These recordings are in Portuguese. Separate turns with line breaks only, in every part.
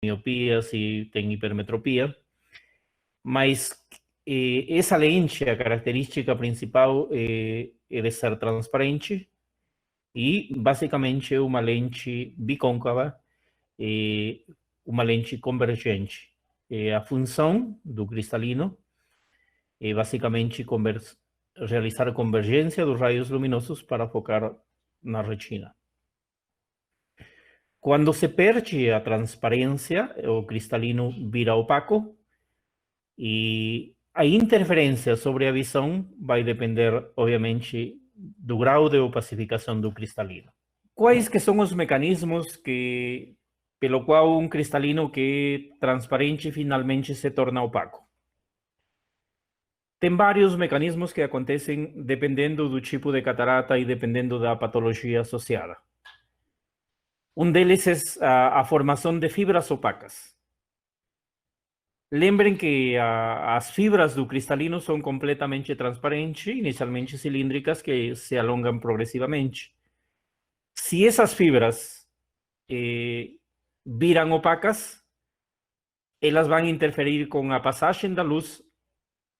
miopia, se tem hipermetropia, mas essa lente, a característica principal é de ser transparente e, basicamente, é uma lente bicôncava, uma lente convergente. A função do cristalino é, basicamente, realizar a convergência dos raios luminosos para focar na retina. Quando se perde a transparência, o cristalino vira opaco e a interferência sobre a visão vai depender, obviamente, do grau de opacificação do cristalino. Quais que são os mecanismos pelo qual um cristalino que é transparente finalmente se torna opaco? Tem vários mecanismos que acontecem dependendo do tipo de catarata e dependendo da patologia associada. Um deles é a formação de fibras opacas. Lembrem que as fibras do cristalino são completamente transparentes, inicialmente cilíndricas, que se alongam progressivamente. Se essas fibras viram opacas, elas vão interferir com a passagem da luz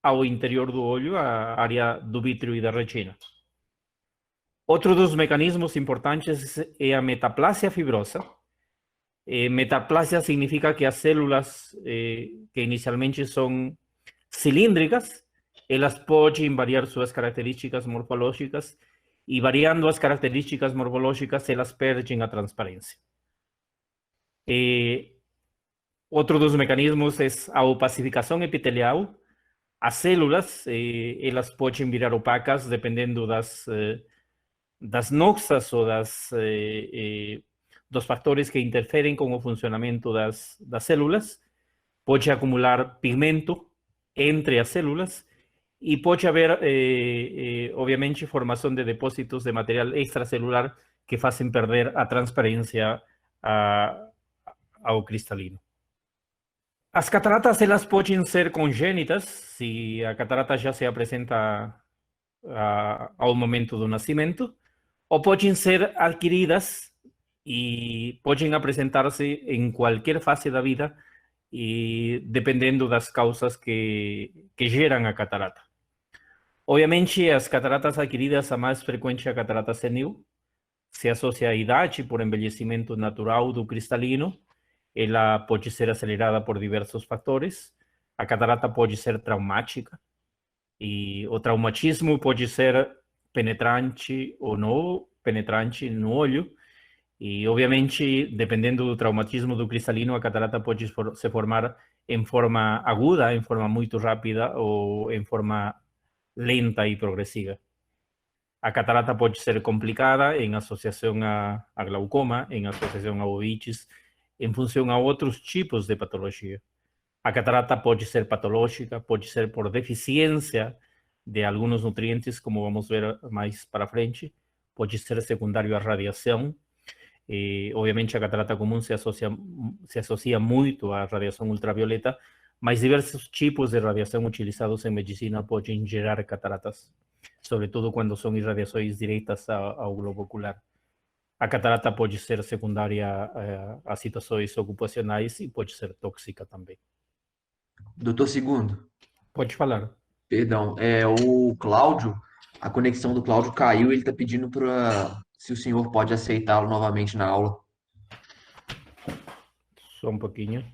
ao interior do olho, a área do vítreo e da retina. Outro dos mecanismos importantes é a metaplasia fibrosa. Metaplasia significa que as células que inicialmente são cilíndricas, elas podem variar suas características morfológicas e, variando as características morfológicas, elas perdem a transparência. Outro dos mecanismos é a opacificação epitelial. As células, elas podem virar opacas dependendo das noxas ou dos fatores que interferem com o funcionamento das células. Pode acumular pigmento entre as células e pode haver, obviamente, formação de depósitos de material extracelular que fazem perder a transparência ao cristalino. As cataratas, elas podem ser congênitas, se a catarata já se apresenta ao momento do nascimento, ou podem ser adquiridas e podem apresentar-se em qualquer fase da vida, e dependendo das causas que geram a catarata. Obviamente, as cataratas adquiridas, a mais frequente é a catarata senil, se associa à idade por envelhecimento natural do cristalino. Ela pode ser acelerada por diversos fatores. A catarata pode ser traumática e o traumatismo pode ser penetrante ou não penetrante no olho. E, obviamente, dependendo do traumatismo do cristalino, a catarata pode se formar em forma aguda, em forma muito rápida ou em forma lenta e progressiva. A catarata pode ser complicada em associação a glaucoma, em associação a ovites, em função a outros tipos de patologia. A catarata pode ser patológica, pode ser por deficiência de alguns nutrientes, como vamos ver mais para frente, pode ser secundário à radiação. Obviamente, a catarata comum se associa muito à radiação ultravioleta, mas diversos tipos de radiação utilizados em medicina podem gerar cataratas, sobretudo quando são irradiações diretas ao globo ocular. A catarata pode ser secundária a situações ocupacionais e pode ser tóxica também.
Doutor Segundo.
Pode falar.
Perdão, o Cláudio, a conexão do Cláudio caiu, ele está pedindo para se o senhor pode aceitá-lo novamente na aula.
Só um pouquinho.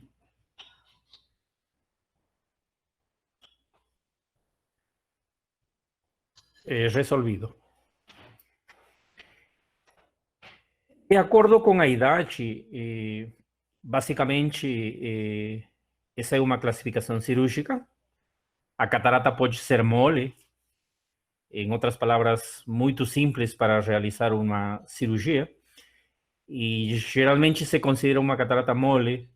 Resolvido. De acordo com a idade, basicamente, essa é uma classificação cirúrgica. A catarata pode ser mole, em outras palavras, muito simples para realizar uma cirurgia, e geralmente se considera uma catarata mole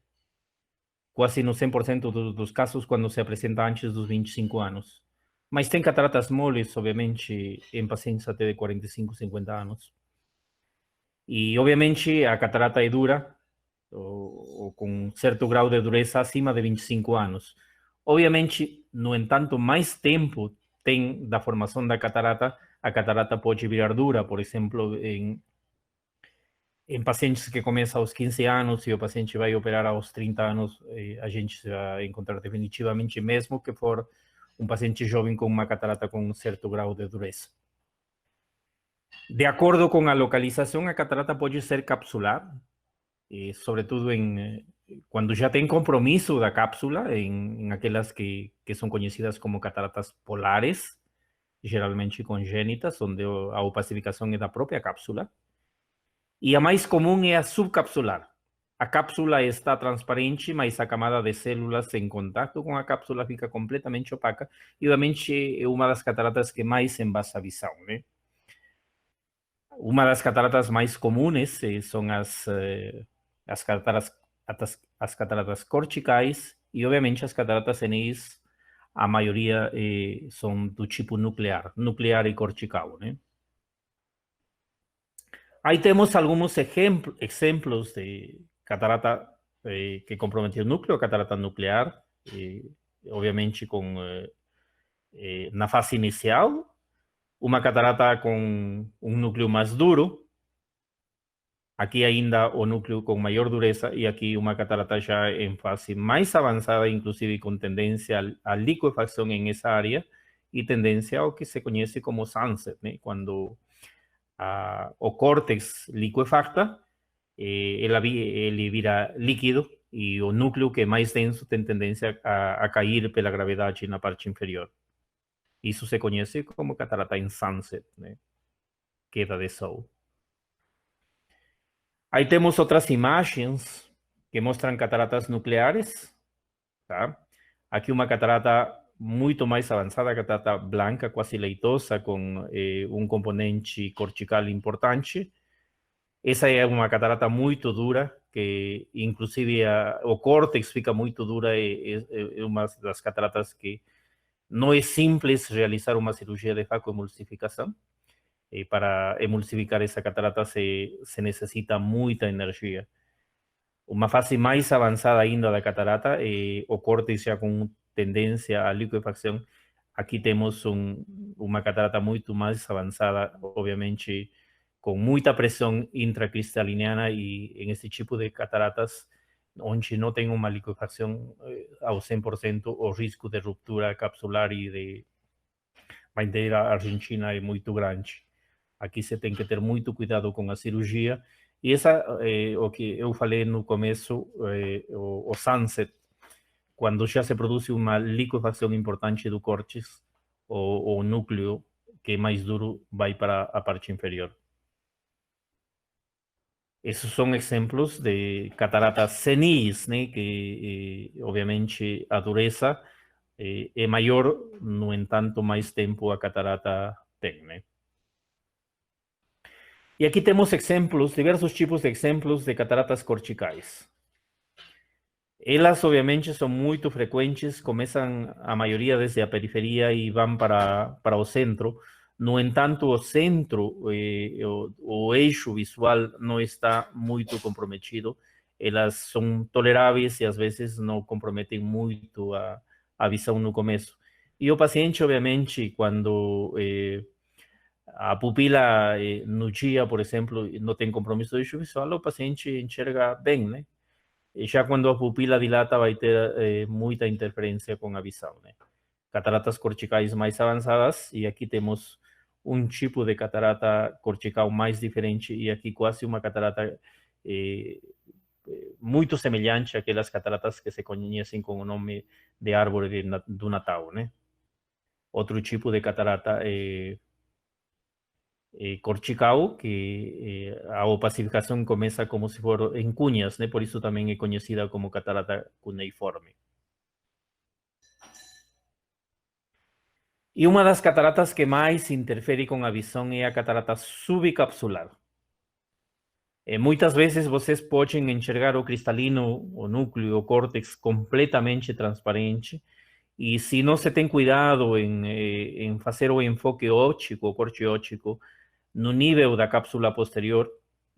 quase no 100% dos casos quando se apresenta antes dos 25 anos. Mas tem cataratas moles, obviamente, em pacientes até de 45, 50 anos. E, obviamente, a catarata é dura, ou com certo grau de dureza acima de 25 anos. Obviamente, no entanto, mais tempo tem da formação da catarata, a catarata pode virar dura, por exemplo, Em pacientes que começam aos 15 anos e o paciente vai operar aos 30 anos, a gente vai encontrar definitivamente, mesmo que for um paciente jovem com uma catarata com um certo grau de dureza. De acordo com a localização, a catarata pode ser capsular, sobretudo quando já tem compromisso da cápsula, em aquelas que são conhecidas como cataratas polares, geralmente congênitas, onde a opacificação é da própria cápsula. E a mais comum é a subcapsular. A cápsula está transparente, mas a camada de células em contato com a cápsula fica completamente opaca. E, obviamente, é uma das cataratas que mais embasa a visão, né? Uma das cataratas mais comuns são as cataratas corticais e, obviamente, as cataratas senis, a maioria são do tipo nuclear e cortical, né? Aí temos alguns exemplos de catarata que comprometeu o núcleo, catarata nuclear, obviamente na fase inicial, uma catarata com um núcleo mais duro, aqui ainda o núcleo com maior dureza, e aqui uma catarata já em fase mais avançada, inclusive com tendência à liquefação em essa área, e tendência ao que se conhece como sunset, né? Quando o córtex liquefacta, ele vira líquido e o núcleo que é mais denso tem tendência a cair pela gravidade na parte inferior. Isso se conhece como catarata em sunset, né? Queda de sol. Aí temos outras imagens que mostram cataratas nucleares, tá? Aqui uma catarata muito mais avançada, catarata branca, quase leitosa, com um componente cortical importante. Essa é uma catarata muito dura, que inclusive o córtex fica muito dura, é uma das cataratas que não é simples realizar uma cirurgia de facoemulsificação. Para emulsificar essa catarata se necessita muita energia. Uma fase mais avançada ainda da catarata, o córtex já com tendência à liquefacção. Aqui temos uma catarata muito mais avançada, obviamente, com muita pressão intracristaliniana, e em esse tipo de cataratas, onde não tem uma liquefacção ao 100%, o risco de ruptura capsular e de bandeira argentina é muito grande. Aqui você tem que ter muito cuidado com a cirurgia. E essa o que eu falei no começo, o sunset, quando já se produz uma liquefação importante do córtex, o núcleo que é mais duro vai para a parte inferior. Esses são exemplos de cataratas senis, né, que obviamente a dureza é maior, no entanto, mais tempo a catarata tem, né? E aqui temos exemplos, diversos tipos de exemplos de cataratas corticais. Elas, obviamente, são muito frequentes, começam a maioria desde a periferia e vão para o centro. No entanto, o centro, o eixo visual não está muito comprometido. Elas são toleráveis e às vezes não comprometem muito a visão no começo. E o paciente, obviamente, quando a pupila no dia, por exemplo, não tem compromisso do eixo visual, o paciente enxerga bem, né? E já quando a pupila dilata, vai ter muita interferência com a visão, né? Cataratas corticais mais avançadas, e aqui temos um tipo de catarata cortical mais diferente, e aqui quase uma catarata muito semelhante àquelas cataratas que se conhecem com o nome de árvore do Natal, né? Outro tipo de catarata cortical, que a opacificação começa como se for em cunhas, né? Por isso também é conhecida como catarata cuneiforme. E uma das cataratas que mais interfere com a visão é a catarata subcapsular. Muitas vezes vocês podem enxergar o cristalino, o núcleo, o córtex completamente transparente, e se não se tem cuidado em fazer o enfoque óptico, o corte óptico, no nível da cápsula posterior,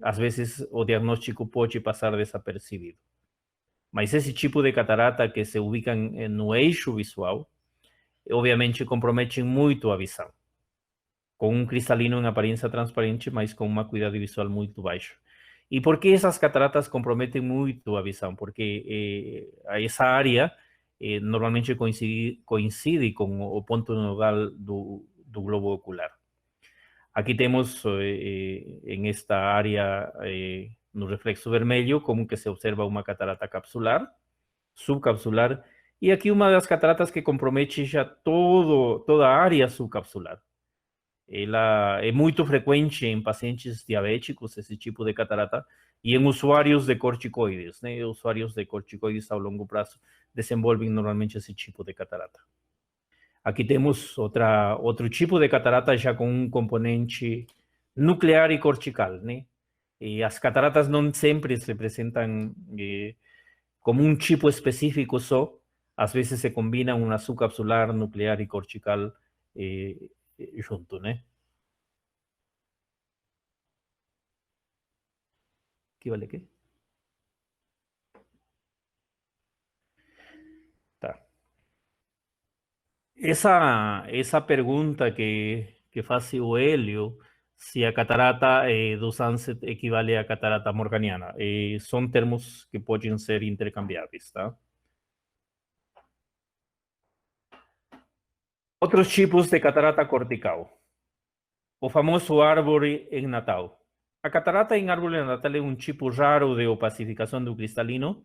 às vezes o diagnóstico pode passar desapercebido. Mas esse tipo de catarata que se ubica no eixo visual, obviamente compromete muito a visão. Com um cristalino em aparência transparente, mas com uma acuidade visual muito baixa. E por que essas cataratas comprometem muito a visão? Porque essa área normalmente coincide com o ponto nodal do globo ocular. Aqui temos em esta área, no reflexo vermelho, como que se observa uma catarata capsular, subcapsular, e aqui uma das cataratas que compromete já toda a área subcapsular. Ela é muito frequente em pacientes diabéticos, esse tipo de catarata, e em usuários de corticoides, né? Usuários de corticoides ao longo prazo desenvolvem normalmente esse tipo de catarata. Aqui temos outro tipo de catarata já com um componente nuclear e cortical, né? E as cataratas não sempre se apresentam como um tipo específico só, às vezes se combinam uma subcapsular, nuclear e cortical junto, né? ¿Qué vale qué? Tá. Essa pergunta que faz o Hélio, se a catarata do Sunset equivale à catarata morganiana, são termos que podem ser intercambiáveis, tá? Outros tipos de catarata cortical. O famoso árvore em Natal. A catarata em árvore em Natal é um tipo raro de opacificação do cristalino,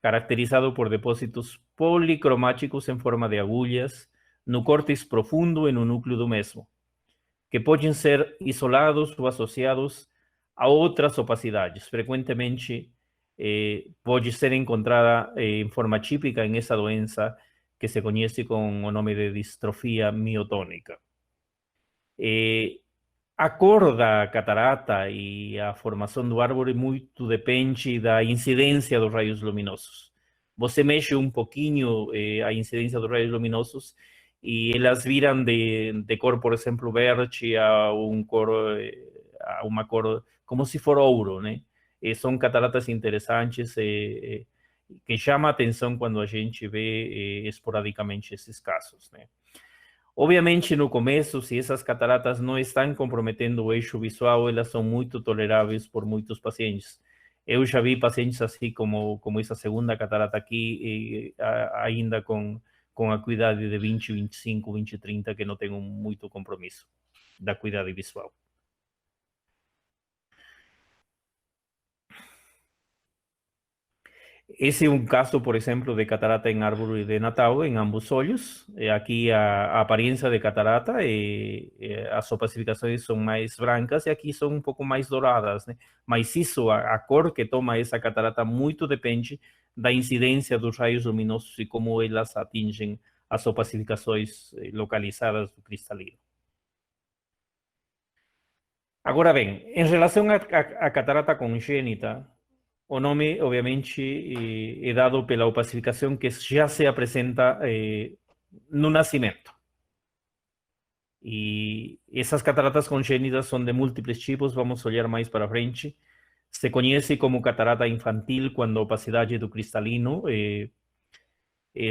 caracterizado por depósitos policromáticos em forma de agulhas no córtex profundo e no núcleo do mesmo, que podem ser isolados ou associados a outras opacidades. Frequentemente pode ser encontrada em forma típica em essa doença que se conhece com o nome de distrofia miotônica. A cor da catarata e a formação do árvore muito depende da incidência dos raios luminosos. Você mexe um pouquinho a incidência dos raios luminosos e elas viram de cor, por exemplo, verde a uma cor como se for ouro, né? São cataratas interessantes que chamam a atenção quando a gente vê esporadicamente esses casos, né? Obviamente, no começo, se essas cataratas não estão comprometendo o eixo visual, elas são muito toleráveis por muitos pacientes. Eu já vi pacientes assim como essa segunda catarata aqui, ainda com acuidade de 20, 25, 20, 30, que não tem muito compromisso da acuidade visual. Esse é um caso, por exemplo, de catarata em árvore de Natal, em ambos olhos. Aqui a aparência de catarata, as opacificações são mais brancas e aqui são um pouco mais douradas, né? Mas isso, a cor que toma essa catarata muito depende da incidência dos raios luminosos e como elas atingem as opacificações localizadas do cristalino. Agora bem, em relação à catarata congênita, o nome, obviamente, é dado pela opacificação que já se apresenta no nascimento. E essas cataratas congênitas são de múltiplos tipos, vamos olhar mais para frente. Se conhece como catarata infantil quando a opacidade do cristalino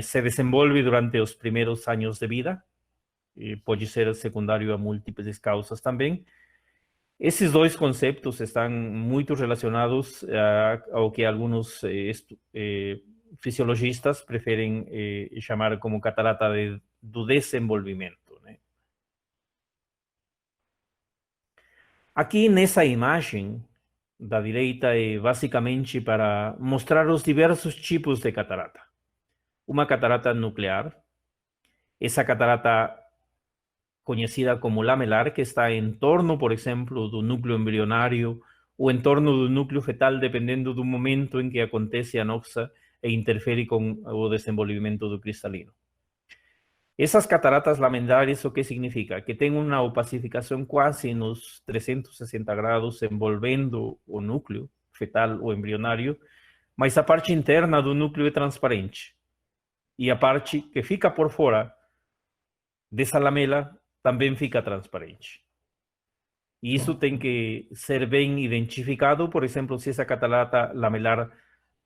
se desenvolve durante os primeiros anos de vida. Pode ser secundário a múltiplas causas também. Esses dois conceitos estão muito relacionados ao que alguns fisiologistas preferem chamar como catarata do desenvolvimento, né? Aqui nessa imagem da direita é basicamente para mostrar os diversos tipos de catarata. Uma catarata nuclear, essa catarata conhecida como lamelar, que está em torno, por exemplo, do núcleo embrionário ou em torno do núcleo fetal, dependendo do momento em que acontece a noxa e interfere com o desenvolvimento do cristalino. Essas cataratas lamelares, o que significa? Que tem uma opacificação quase nos 360 graus envolvendo o núcleo fetal ou embrionário, mas a parte interna do núcleo é transparente. E a parte que fica por fora dessa lamela também fica transparente. E isso tem que ser bem identificado, por exemplo, se essa catarata lamelar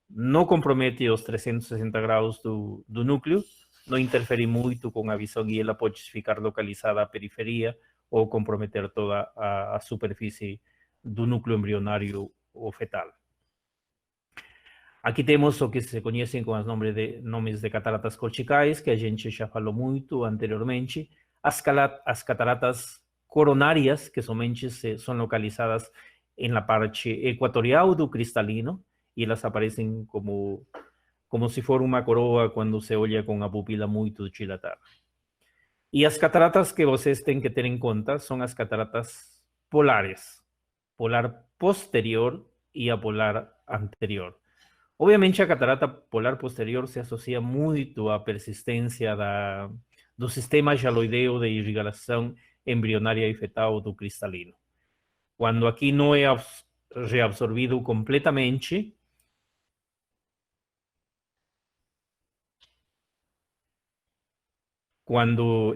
não compromete os 360 graus do núcleo, não interfere muito com a visão e ela pode ficar localizada à periferia ou comprometer toda a superfície do núcleo embrionário ou fetal. Aqui temos o que se conhecem com os nomes de cataratas corticais, que a gente já falou muito anteriormente, as cataratas coronárias, que somente são localizadas na parte equatorial do cristalino, e elas aparecem como se for uma coroa quando se olha com a pupila muito dilatada. E as cataratas que vocês têm que ter em conta são as cataratas polares, polar posterior e a polar anterior. Obviamente, a catarata polar posterior se associa muito à persistência do sistema jaloideo de irrigação embrionária e fetal do cristalino. Quando aqui não é reabsorvido completamente, quando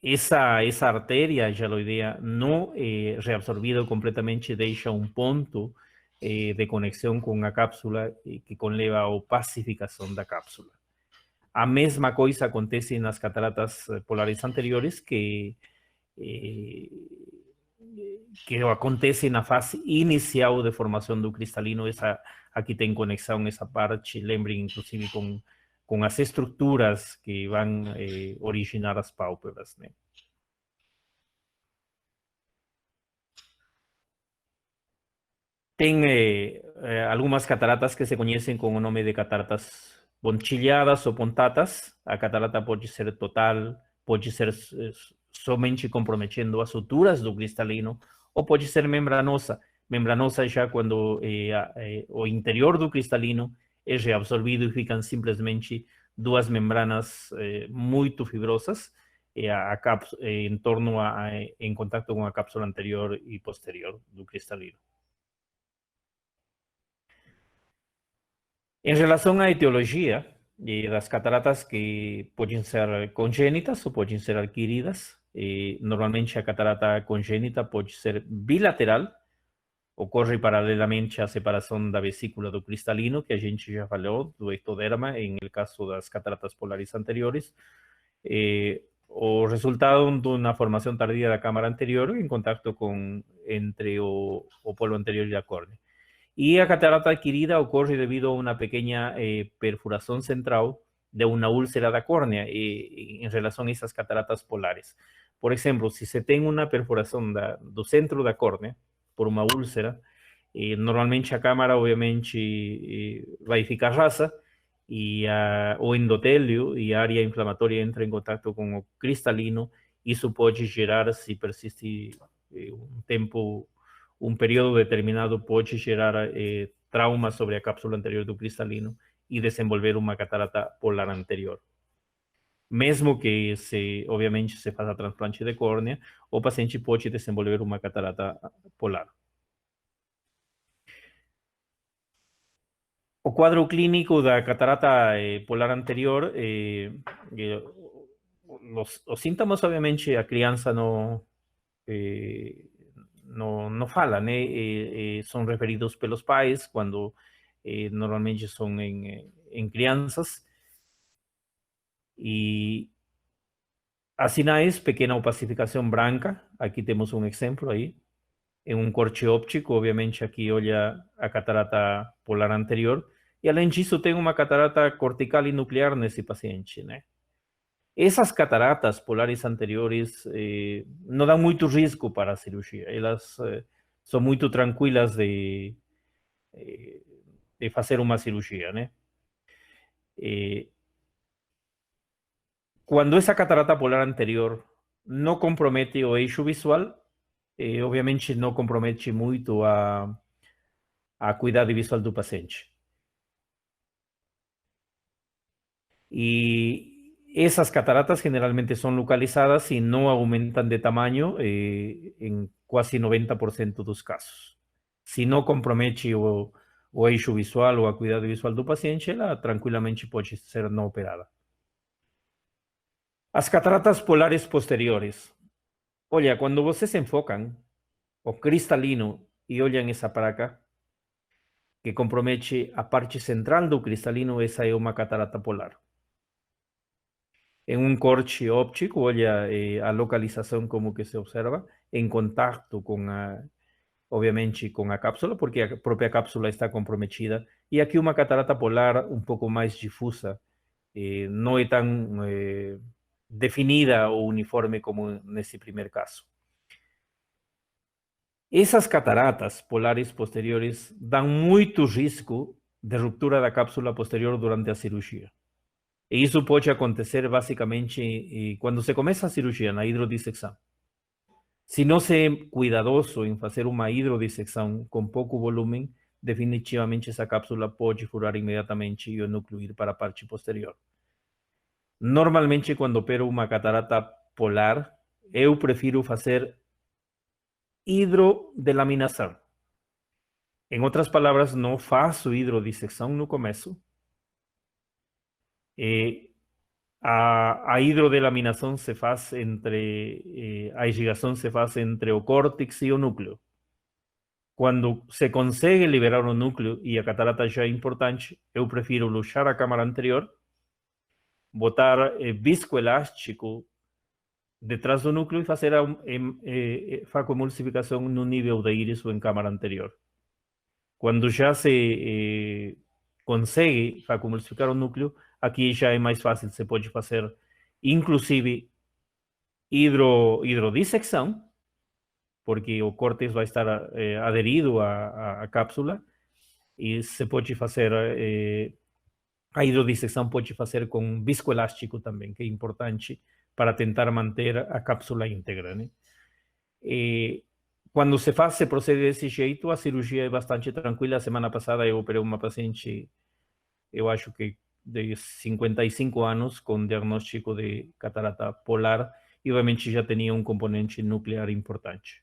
essa artéria jaloidea não é reabsorvida completamente, deixa um ponto de conexão com a cápsula que conleva à opacificação da cápsula. A mesma coisa acontece nas cataratas polares anteriores, que acontece na fase inicial de formação do cristalino. Aqui tem conexão, essa parte, lembrem inclusive com as estruturas que vão originar as pálpebras, né? Tem algumas cataratas que se conhecem com o nome de cataratas pontilhadas ou pontatas. A catarata pode ser total, pode ser somente comprometendo as suturas do cristalino, ou pode ser membranosa. Membranosa já quando o interior do cristalino é reabsorvido e ficam simplesmente duas membranas muito fibrosas em torno em contato com a cápsula anterior e posterior do cristalino. Em relação à etiologia das cataratas, que podem ser congênitas ou podem ser adquiridas, normalmente a catarata congênita pode ser bilateral, ocorre paralelamente à separação da vesícula do cristalino, que a gente já falou, do ectoderma, em el caso das cataratas polares anteriores, o resultado de uma formação tardia da câmara anterior em contato entre o polo anterior e a córnea. Y a catarata adquirida ocurre debido a una pequeña perforación central de una úlcera da córnea en relación a esas cataratas polares. Por ejemplo, si se tiene una perforación do centro da córnea por una úlcera, normalmente a cámara obviamente vai ficar rasa y o endotelio y a área inflamatoria entra en contacto con o cristalino. Isso pode gerar, se persiste um período determinado, pode gerar trauma sobre a cápsula anterior do cristalino e desenvolver uma catarata polar anterior. Mesmo que obviamente se faça transplante de córnea, o paciente pode desenvolver uma catarata polar. O quadro clínico da catarata polar anterior, os síntomas, obviamente, a criança não falam, né? São referidos pelos pais quando normalmente são em crianças. E as sinais: pequena opacificação branca, aqui temos um exemplo aí, em um corte óptico, obviamente aqui olha a catarata polar anterior, e além disso tem uma catarata cortical e nuclear nesse paciente, né? Essas cataratas polares anteriores não dão muito risco para a cirurgia, elas são muito tranquilas de fazer uma cirurgia, né? Quando essa catarata polar anterior não compromete o eixo visual, obviamente não compromete muito a cuidado visual do paciente. Y esas cataratas generalmente son localizadas y no aumentan de tamaño en casi 90% dos casos. Si no compromete o eixo visual ou a cuidado visual do paciente, ela tranquilamente pode ser não operada. As cataratas polares posteriores. Olha, quando vocês enfocam o cristalino e olham essa placa que compromete a parte central do cristalino, essa é uma catarata polar. En un corte óptico, olha a localização como que se observa, em contato com obviamente com a cápsula, porque a própria cápsula está comprometida. E aqui uma catarata polar um pouco mais difusa, não é tão definida ou uniforme como nesse primeiro caso. Essas cataratas polares posteriores dão muito risco de ruptura da cápsula posterior durante a cirurgia. E isso pode acontecer basicamente quando se começa a cirurgia, na hidrodissecção. Se não se é cuidadoso em fazer uma hidrodissecção com pouco volume, definitivamente essa cápsula pode furar imediatamente e o núcleo ir para a parte posterior. Normalmente, quando opero uma catarata polar, eu prefiro fazer hidrodelaminação. Em outras palavras, não faço hidrodissecção no começo. A hidrodelaminação se faz entre, a irrigação se faz entre o córtex e o núcleo. Quando se consegue liberar o núcleo e a catarata já é importante, eu prefiro luxar a câmara anterior, botar viscoelástico detrás do núcleo e fazer a facoemulsificação no nível da íris ou em câmara anterior. Quando já se consegue facoemulsificar o núcleo, aqui já é mais fácil, se pode fazer inclusive hidrodissecção, porque o córtex vai estar aderido à cápsula, e se pode fazer a hidrodissecção pode fazer com viscoelástico também, que é importante para tentar manter a cápsula íntegra, né? Quando se faz, se procede desse jeito, a cirurgia é bastante tranquila. A semana passada eu operei uma paciente, eu acho que de 55 anos, com diagnóstico de catarata polar, e obviamente já tinha um componente nuclear importante.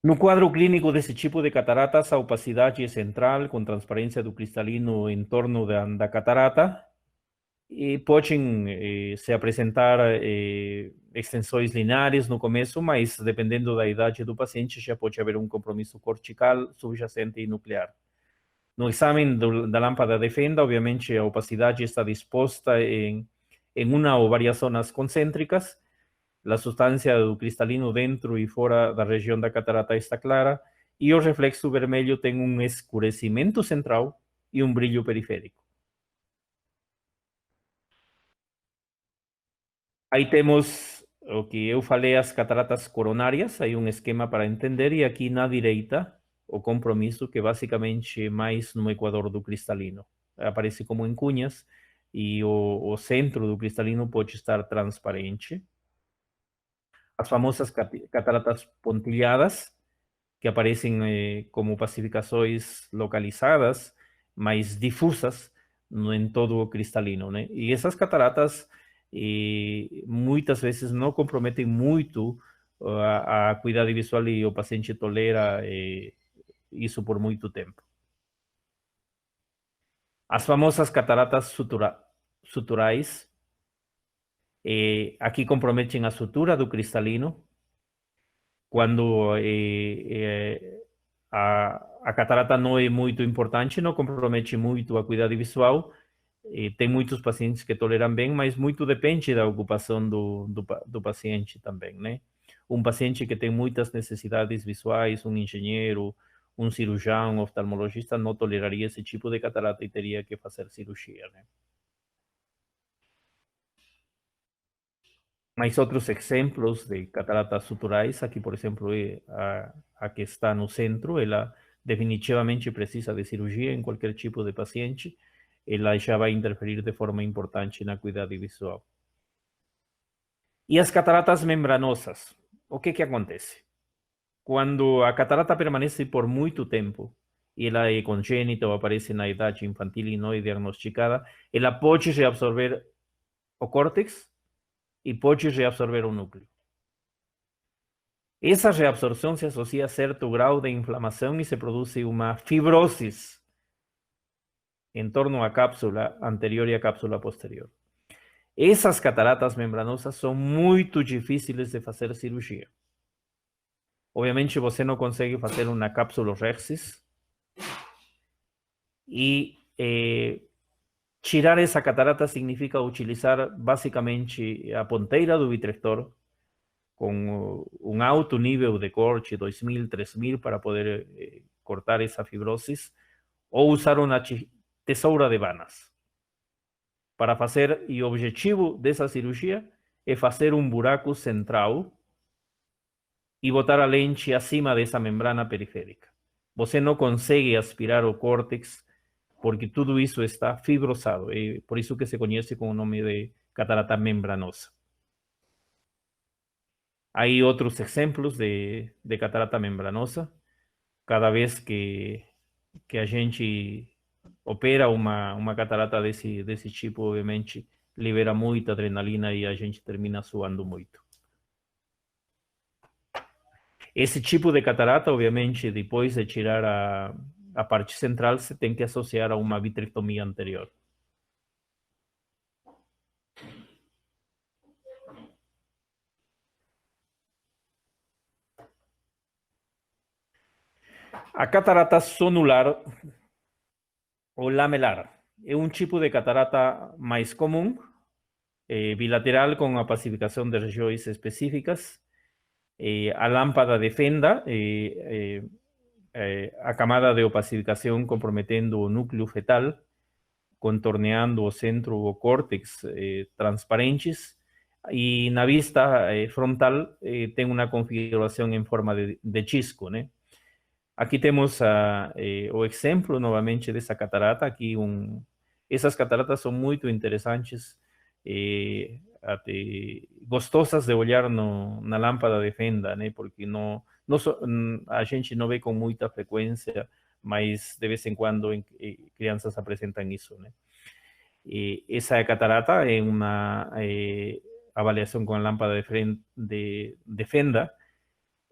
No quadro clínico desse tipo de cataratas, a opacidade é central, com transparência do cristalino em torno da catarata, e podem se apresentar extensões lineares no começo, mas dependendo da idade do paciente, já pode haver um compromisso cortical, subjacente e nuclear. No exame da lâmpada de Fenda, obviamente a opacidade está disposta em uma ou várias zonas concêntricas. A substância do cristalino dentro e fora da região da catarata está clara, e o reflexo vermelho tem um escurecimento central e um brilho periférico. Aí temos o que eu falei, as cataratas coronárias, aí um esquema para entender, e aqui na direita o compromisso, que basicamente é mais no equador do cristalino. Aparece como em cunhas, e o centro do cristalino pode estar transparente. As famosas cataratas pontilhadas, que aparecem como pacificações localizadas, mas difusas em todo o cristalino, né? E essas cataratas muitas vezes não comprometem muito a acuidade visual, e o paciente tolera isso por muito tempo. As famosas cataratas suturais, aqui comprometem a sutura do cristalino. Quando a catarata não é muito importante, não compromete muito a acuidade visual, tem muitos pacientes que toleram bem, mas muito depende da ocupação do paciente também, né? Um paciente que tem muitas necessidades visuais, um engenheiro, um cirurgião, um oftalmologista, não toleraria esse tipo de catarata e teria que fazer cirurgia, né? Mais outros exemplos de cataratas suturais, aqui, por exemplo, a que está no centro, ela definitivamente precisa de cirurgia em qualquer tipo de paciente, ela já vai interferir de forma importante na acuidade visual. E as cataratas membranosas, o que acontece? Quando a catarata permanece por muito tempo, e ela é congênita ou aparece na idade infantil e não é diagnosticada, ela pode reabsorver o córtex e pode reabsorver o núcleo. Essa reabsorção se associa a certo grau de inflamação e se produz uma fibrose em torno à cápsula anterior e à cápsula posterior. Essas cataratas membranosas são muito difíceis de fazer cirurgia. Obviamente, você não consegue fazer uma cápsula rexis e tirar essa catarata significa utilizar basicamente a ponteira do vitrector um alto nível de corte, 2.000, 3.000, para poder cortar essa fibrose, ou usar uma tesoura de vanas para fazer, e o objetivo dessa cirurgia é fazer um buraco central e botar a lente acima dessa membrana periférica. Você não consegue aspirar o córtex porque tudo isso está fibrosado. É por isso que se conhece com o nome de catarata membranosa. Há outros exemplos de catarata membranosa. Cada vez que a gente opera uma catarata desse tipo, obviamente, libera muita adrenalina e a gente termina suando muito. Esse tipo de catarata, obviamente, depois de tirar a parte central, você tem que associar a uma vitrectomia anterior. A catarata sonular ou lamelar é um tipo de catarata mais comum, bilateral com a pacificação de regiões específicas. A lâmpada de fenda, a camada de opacificação comprometendo o núcleo fetal, contorneando o centro o córtex transparentes, e na vista frontal tem uma configuração em forma de chisco, né? Aqui temos o exemplo novamente dessa catarata. Aqui essas cataratas são muito interessantes, até gostosas de olhar na lâmpada de fenda, né? Porque a gente não vê com muita frequência, mas de vez em quando crianças apresentam isso, né? Essa catarata é uma avaliação com a lâmpada de fenda.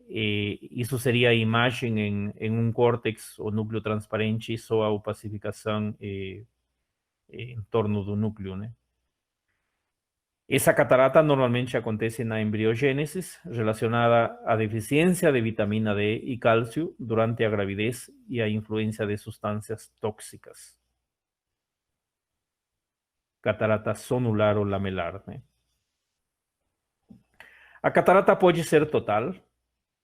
Isso seria a imagem em um córtex ou núcleo transparente, só a opacificação em torno do núcleo, né? Essa catarata normalmente acontece na embriogênese, relacionada à deficiência de vitamina D e cálcio durante a gravidez e a influência de substâncias tóxicas. Catarata sonular ou lamelar, né? A catarata pode ser total,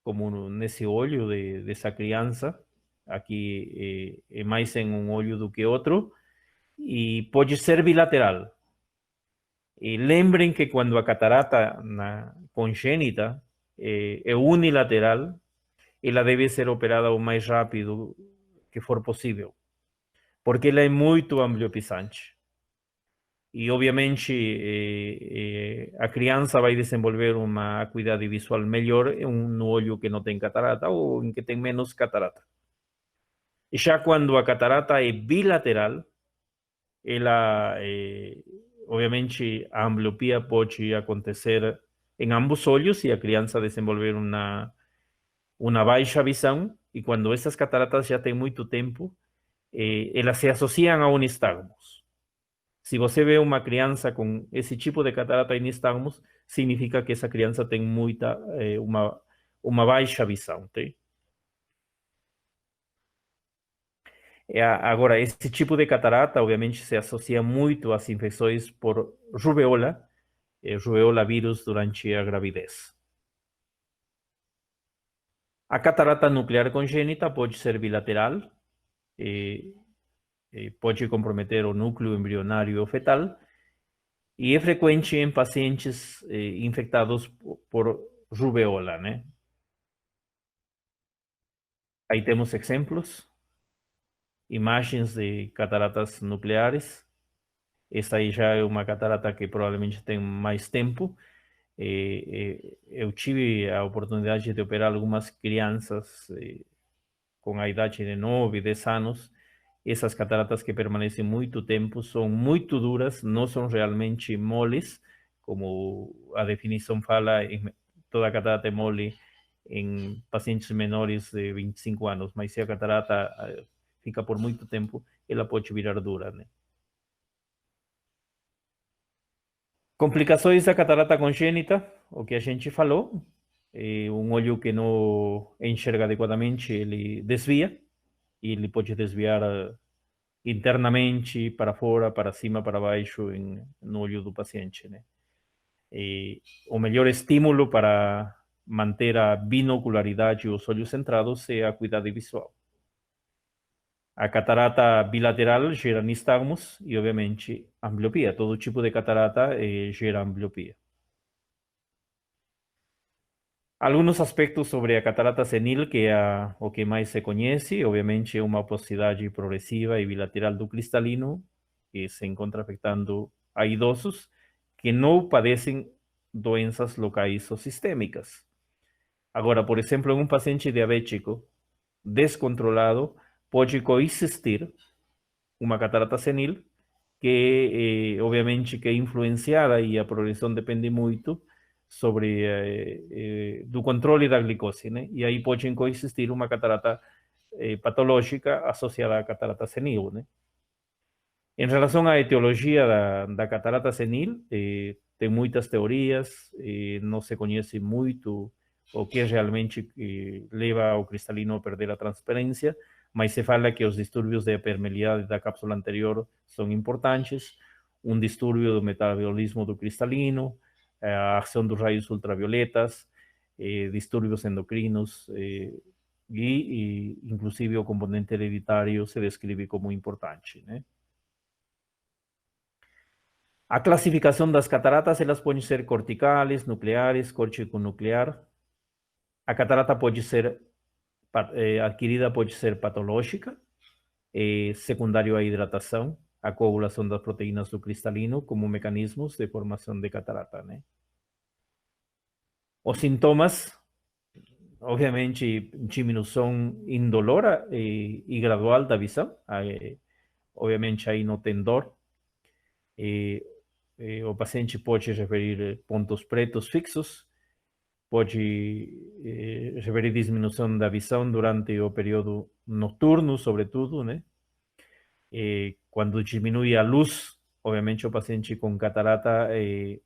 como nesse olho dessa criança. Aqui é mais em um olho do que outro, e pode ser bilateral. E lembrem que quando a catarata congênita é unilateral, ela deve ser operada o mais rápido que for possível, porque ela é muito ambliopicante. E, obviamente, a criança vai desenvolver uma acuidade visual melhor no olho que não tem catarata ou em que tem menos catarata. Já quando a catarata é bilateral, ela, obviamente, a ambliopia pode acontecer em ambos olhos e a criança desenvolver uma baixa visão. E quando essas cataratas já têm muito tempo, elas se associam a nistagmos. Se você vê uma criança com esse tipo de catarata e nistagmos, significa que essa criança tem uma baixa visão, tá? Agora, esse tipo de catarata, obviamente, se associa muito às infecções por rubeola, rubeola vírus durante a gravidez. A catarata nuclear congênita pode ser bilateral, pode comprometer o núcleo embrionário fetal, e é frequente em pacientes infectados por rubeola, né? Aí temos exemplos, imagens de cataratas nucleares. Essa aí já é uma catarata que provavelmente tem mais tempo. Eu tive a oportunidade de operar algumas crianças com a idade de 9, 10 anos. Essas cataratas que permanecem muito tempo são muito duras, não são realmente moles, como a definição fala, toda catarata é mole em pacientes menores de 25 anos, mas se a catarata fica por muito tempo, ela pode virar dura, né? Complicações da catarata congênita, o que a gente falou, um olho que não enxerga adequadamente, ele desvia, e ele pode desviar internamente, para fora, para cima, para baixo, no olho do paciente, né? o melhor estímulo para manter a binocularidade e os olhos centrados é a acuidade visual. A catarata bilateral gera nistagmos e, obviamente, ambliopia. Todo tipo de catarata gera ambliopia. Algunos aspectos sobre a catarata senil, que é o que mais se conhece, obviamente é uma opacidade progressiva e bilateral do cristalino, que se encontra afetando a idosos que não padecem doenças locais ou sistêmicas. Agora, por exemplo, em um paciente diabético descontrolado, pode coexistir uma catarata senil que, obviamente, que é influenciada e a progressão depende muito do controle da glicose, né? E aí pode coexistir uma catarata patológica associada à catarata senil, né? Em relação à etiologia da catarata senil, tem muitas teorias, não se conhece muito o que realmente leva o cristalino a perder a transparência, mas se fala que os distúrbios de permeabilidade da cápsula anterior são importantes, um distúrbio do metabolismo do cristalino, a ação dos raios ultravioletas, distúrbios endocrinos, inclusive o componente hereditário se descreve como importante, né? A classificação das cataratas, elas podem ser corticales, nucleares, corticonuclear. A catarata pode ser adquirida, pode ser patológica, secundário à hidratação, a coagulação das proteínas do cristalino como mecanismos de formação de catarata, né? Os sintomas, obviamente, diminuição indolora e gradual da visão. Obviamente, aí não tem dor. O paciente pode referir pontos pretos fixos, pode referir diminuição da visão durante o período noturno, sobretudo, né? Quando diminui a luz, obviamente o paciente com catarata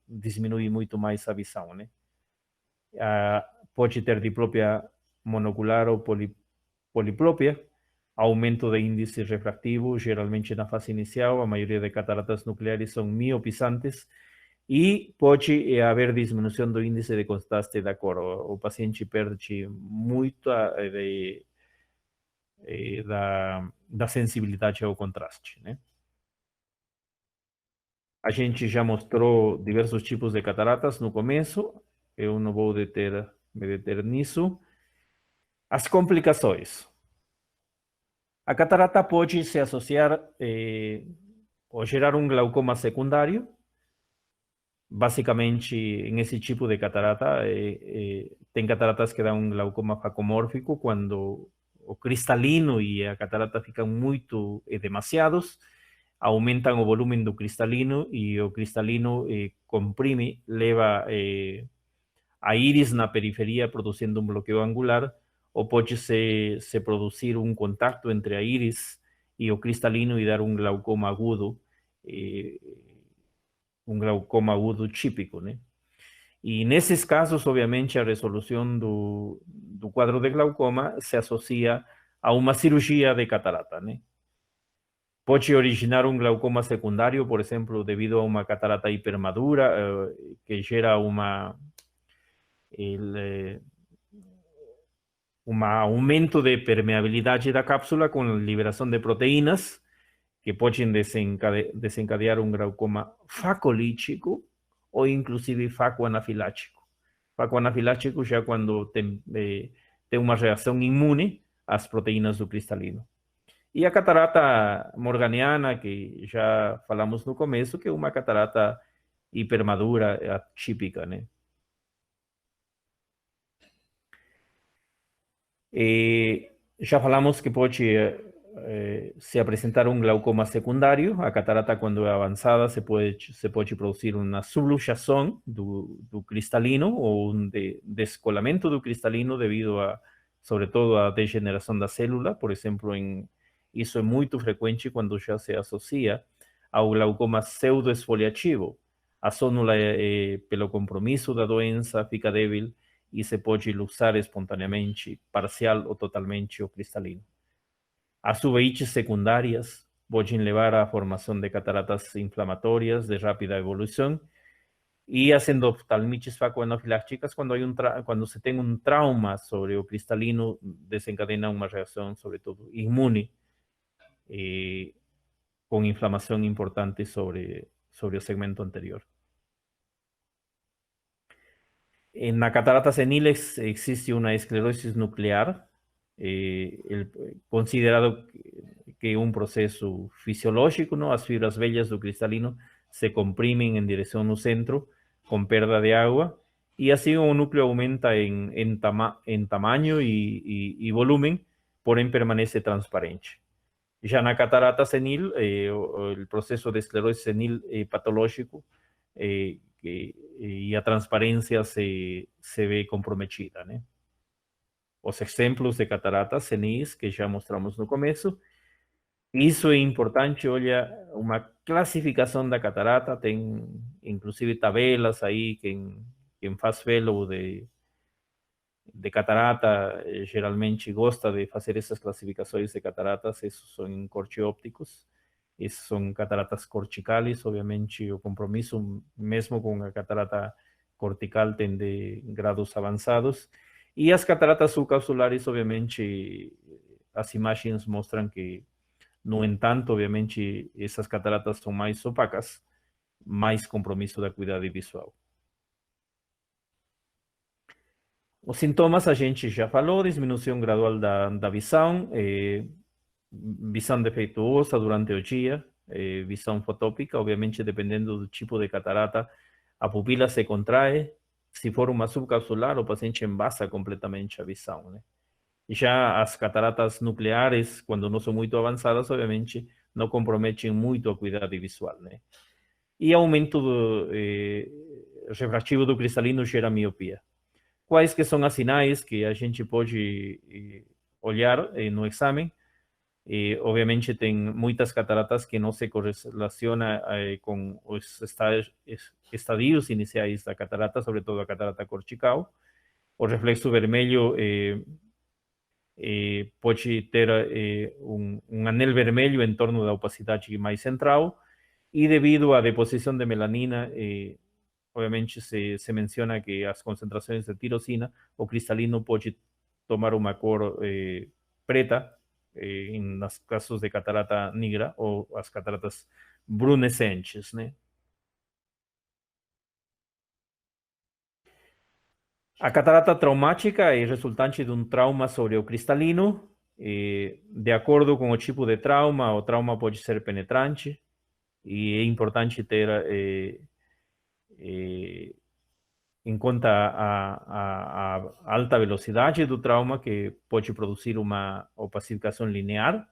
diminui muito mais a visão, né? Pode ter diplopia monocular ou polipropia, aumento de índice refractivo, geralmente na fase inicial, a maioria de cataratas nucleares são miopizantes, e pode haver diminuição do índice de contraste da cor. O paciente perde muito da sensibilidade ao contraste, né? A gente já mostrou diversos tipos de cataratas no começo, eu não vou me deter nisso. As complicações. A catarata pode se associar ou gerar um glaucoma secundário. Basicamente, em esse tipo de catarata, tem cataratas que dão um glaucoma facomórfico quando o cristalino e a catarata ficam muito demasiados, aumentam o volume do cristalino e o cristalino comprime, leva a íris na periferia, produzindo um bloqueio angular, ou pode se produzir um contato entre a íris e o cristalino e dar um glaucoma agudo, um glaucoma agudo típico, né? E nesses casos, obviamente, a resolução do quadro de glaucoma se associa a uma cirurgia de catarata, né? Pode originar um glaucoma secundário, por exemplo, devido a uma catarata hipermadura, que gera um aumento de permeabilidade da cápsula com liberação de proteínas, que podem desencadear um glaucoma facolítico ou inclusive facoanafilático. Facoanafilático já quando tem uma reação imune às proteínas do cristalino. E a catarata morganiana, que já falamos no começo, que é uma catarata hipermadura atípica, né? Já falamos que pode se apresentar um glaucoma secundário. A catarata, quando é avançada, se pode produzir uma subluxação do cristalino ou um descolamento do cristalino devido sobretudo, à degeneração da célula. Por exemplo, isso é muito frequente quando já se associa ao glaucoma pseudoesfoliativo. A célula, pelo compromisso da doença, fica débil e se pode luxar espontaneamente, parcial ou totalmente o cristalino. As uveites secundárias podem levar à formação de cataratas inflamatórias de rápida evolução E as endoftalmites facoanafilácticas, quando se tem um trauma sobre o cristalino, desencadena uma reação, sobretudo imune, com inflamação importante sobre o segmento anterior. Na catarata senil existe uma esclerose nuclear, considerado que um processo fisiológico, ¿no? As fibras velhas do cristalino se comprimem em direção no centro, com perda de água, e assim o núcleo aumenta em tamanho e volumen, porém permanece transparente. Já na catarata senil, o processo de esclerose senil patológico, e a transparência se vê comprometida, né? Os exemplos de cataratas senis que já mostramos no começo. Isso é importante, olha, uma classificação da catarata, tem inclusive tabelas aí, quem faz fellow de catarata geralmente gosta de fazer essas classificações de cataratas, esses são em corte ópticos, esses são cataratas corticales, obviamente o compromisso mesmo com a catarata cortical tem de graus avançados, e as cataratas subcapsulares, obviamente, as imagens mostram que, no entanto, obviamente, essas cataratas são mais opacas, mais compromisso da acuidade visual. Os sintomas a gente já falou, diminuição gradual da visão, visão defeituosa durante o dia, visão fotópica, obviamente dependendo do tipo de catarata, a pupila se contrai, se for uma subcapsular, o paciente embasa completamente a visão, né? Já as cataratas nucleares, quando não são muito avançadas, obviamente não comprometem muito a acuidade visual, né? E aumento refrativo do cristalino gera miopia. Quais que são as sinais que a gente pode olhar no exame? Obviamente tem muitas cataratas que não se correlaciona com os estadios iniciais da catarata, sobretudo a catarata cortical. O reflexo vermelho pode ter um anel vermelho em torno da opacidade mais central, e devido à deposição de melanina, obviamente se menciona que as concentrações de tirosina, o cristalino pode tomar uma cor preta, em los casos de catarata negra ou as cataratas brunescentes, né? A catarata traumática é resultante de um trauma sobre o cristalino. De acordo com o tipo de trauma, o trauma pode ser penetrante, e é importante ter em conta a alta velocidade do trauma, que pode produzir uma opacificação linear.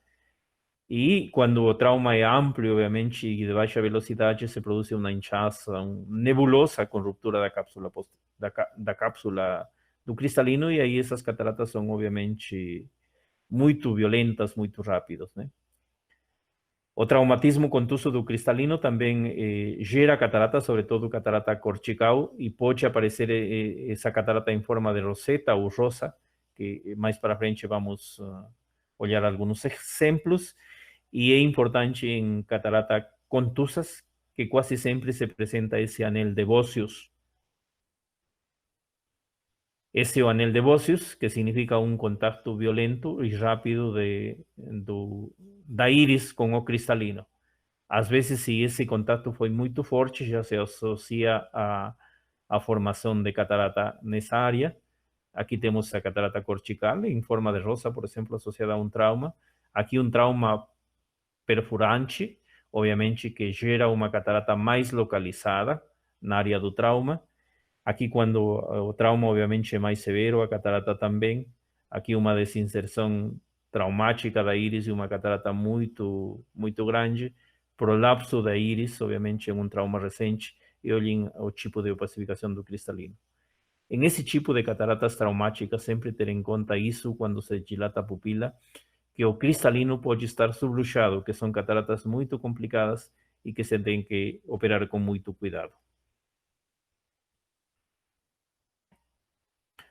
E quando o trauma é amplo, obviamente, e de baixa velocidade, se produz uma inchação nebulosa com ruptura da cápsula do cristalino, e aí essas cataratas são, obviamente, muito violentas, muito rápidas, né? O traumatismo contuso do cristalino também gera catarata, sobretudo catarata cortical, e pode aparecer essa catarata em forma de roseta ou rosa, que mais para frente vamos olhar alguns exemplos. E é importante em catarata contusas que quase sempre se apresenta esse anel de Bócius. Esse é o anel de Bócius, que significa um contato violento e rápido da íris com o cristalino. Às vezes, se esse contato foi muito forte, já se associa à formação de catarata nessa área. Aqui temos a catarata cortical, em forma de rosa, por exemplo, associada a um trauma. Aqui um trauma perfurante, obviamente, que gera uma catarata mais localizada na área do trauma. Aqui, quando o trauma, obviamente, é mais severo, a catarata também. Aqui uma desinserção traumática da íris e uma catarata muito, muito grande. Prolapso da íris, obviamente, é um trauma recente. E olhem o tipo de opacificação do cristalino. Em esse tipo de cataratas traumáticas, sempre ter em conta isso quando se dilata a pupila, que o cristalino pode estar subluxado, que são cataratas muito complicadas e que se tem que operar com muito cuidado.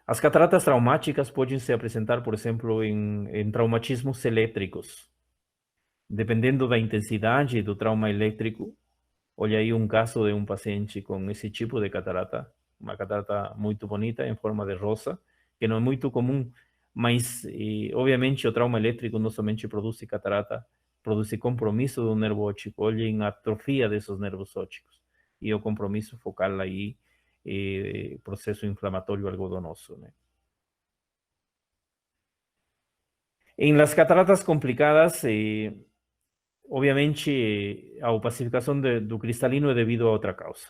As cataratas traumáticas podem se apresentar, por exemplo, em traumatismos elétricos. Dependendo da intensidade do trauma elétrico, Olha aí um caso de um paciente com esse tipo de catarata, uma catarata muito bonita em forma de rosa, que não é muito comum, mas obviamente o trauma elétrico não somente produz catarata, produz compromisso do nervo óptico, olhem a atrofia desses nervos ópticos e o compromisso focal aí, processo inflamatório algodonoso, né? En las cataratas complicadas, obviamente, a opacificação do cristalino é devido a outra causa.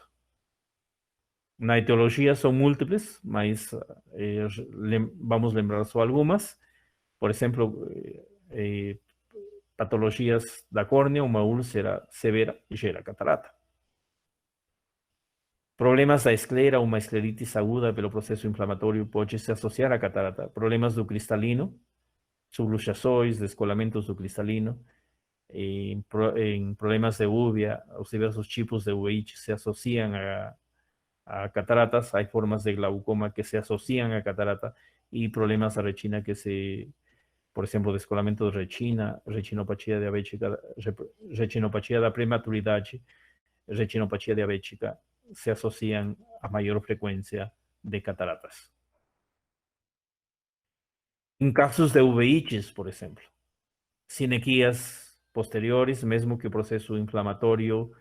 Na etiologia são múltiples, mas vamos lembrar só algumas. Por exemplo, patologias da córnea, uma úlcera severa gera catarata. Problemas da esclera, uma escleritis aguda pelo processo inflamatório pode se associar à catarata. Problemas do cristalino, subluxações, descolamentos do cristalino, em problemas de uvea, os diversos tipos de uveites se associam a cataratas, hay formas de glaucoma que se asocian a catarata y problemas de retina que por ejemplo, descolamento de retina, retinopatía diabética, retinopatía da prematuridade, retinopatía diabética, se asocian a mayor frecuencia de cataratas. En casos de uveites, por ejemplo, sinequias posteriores, mesmo que o processo inflamatório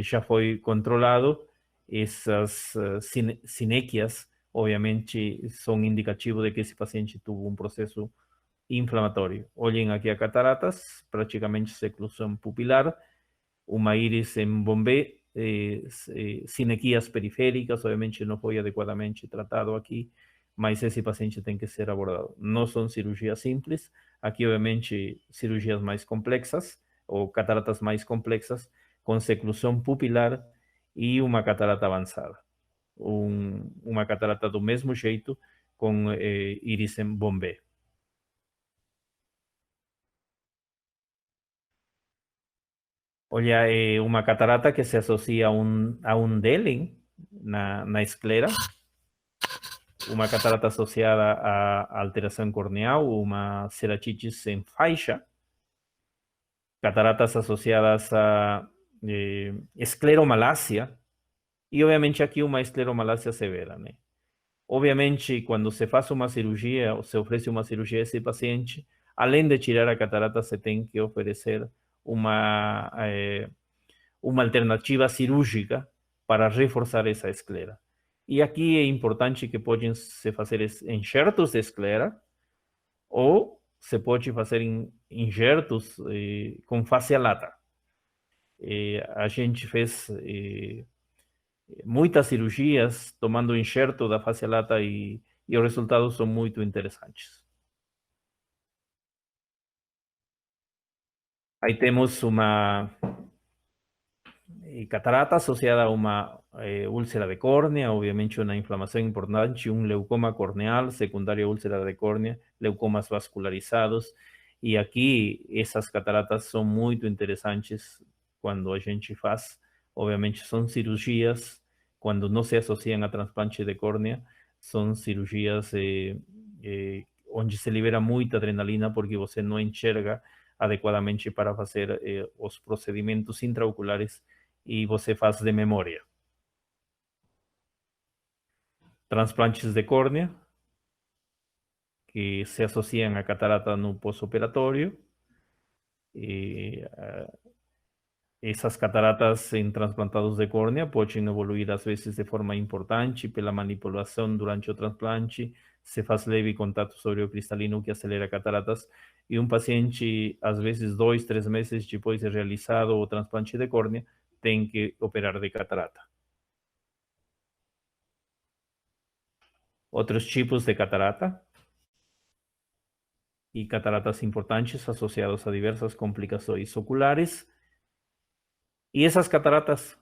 já foi controlado, essas sinéquias, obviamente, são indicativo de que esse paciente teve um processo inflamatório. Olhem aqui a cataratas, praticamente seclusão pupilar, uma íris em bombé, sinequias periféricas, obviamente não foi adequadamente tratado aqui, mas esse paciente tem que ser abordado. Não são cirurgias simples, aqui, obviamente, cirurgias mais complexas, ou cataratas mais complexas, com seclusão pupilar e uma catarata avançada. Uma catarata do mesmo jeito, com íris em bombé. Olha, uma catarata que se associa a um Delling na esclera, uma catarata associada a alteração corneal, uma ceratitis em faixa, cataratas associadas a escleromalácia, e obviamente aqui uma escleromalácia severa, né? Obviamente, quando se faz uma cirurgia, ou se oferece uma cirurgia a esse paciente, além de tirar a catarata, se tem que oferecer uma alternativa cirúrgica para reforçar essa esclera. E aqui é importante que podem se fazer enxertos de esclera ou se pode fazer enxertos com face lata. A gente fez muitas cirurgias tomando enxerto da face lata e os resultados são muito interessantes. Aí temos uma catarata associada a uma úlcera de córnea, obviamente uma inflamação importante, um leucoma corneal, secundário à úlcera de córnea, leucomas vascularizados. E aqui essas cataratas são muito interessantes quando a gente faz. Obviamente são cirurgias, quando não se associam a transplante de córnea, são cirurgias onde se libera muita adrenalina porque você não enxerga adequadamente para fazer os procedimentos intraoculares e você faz de memória. Transplantes de córnea, que se associam a catarata no pós-operatório. Essas cataratas em transplantados de córnea podem evoluir às vezes de forma importante pela manipulação durante o transplante, se faz leve contato sobre o cristalino que acelera cataratas, e um paciente, às vezes 2, 3 meses depois de realizado o transplante de córnea, tem que operar de catarata. Outros tipos de catarata e cataratas importantes associados a diversas complicações oculares. E essas cataratas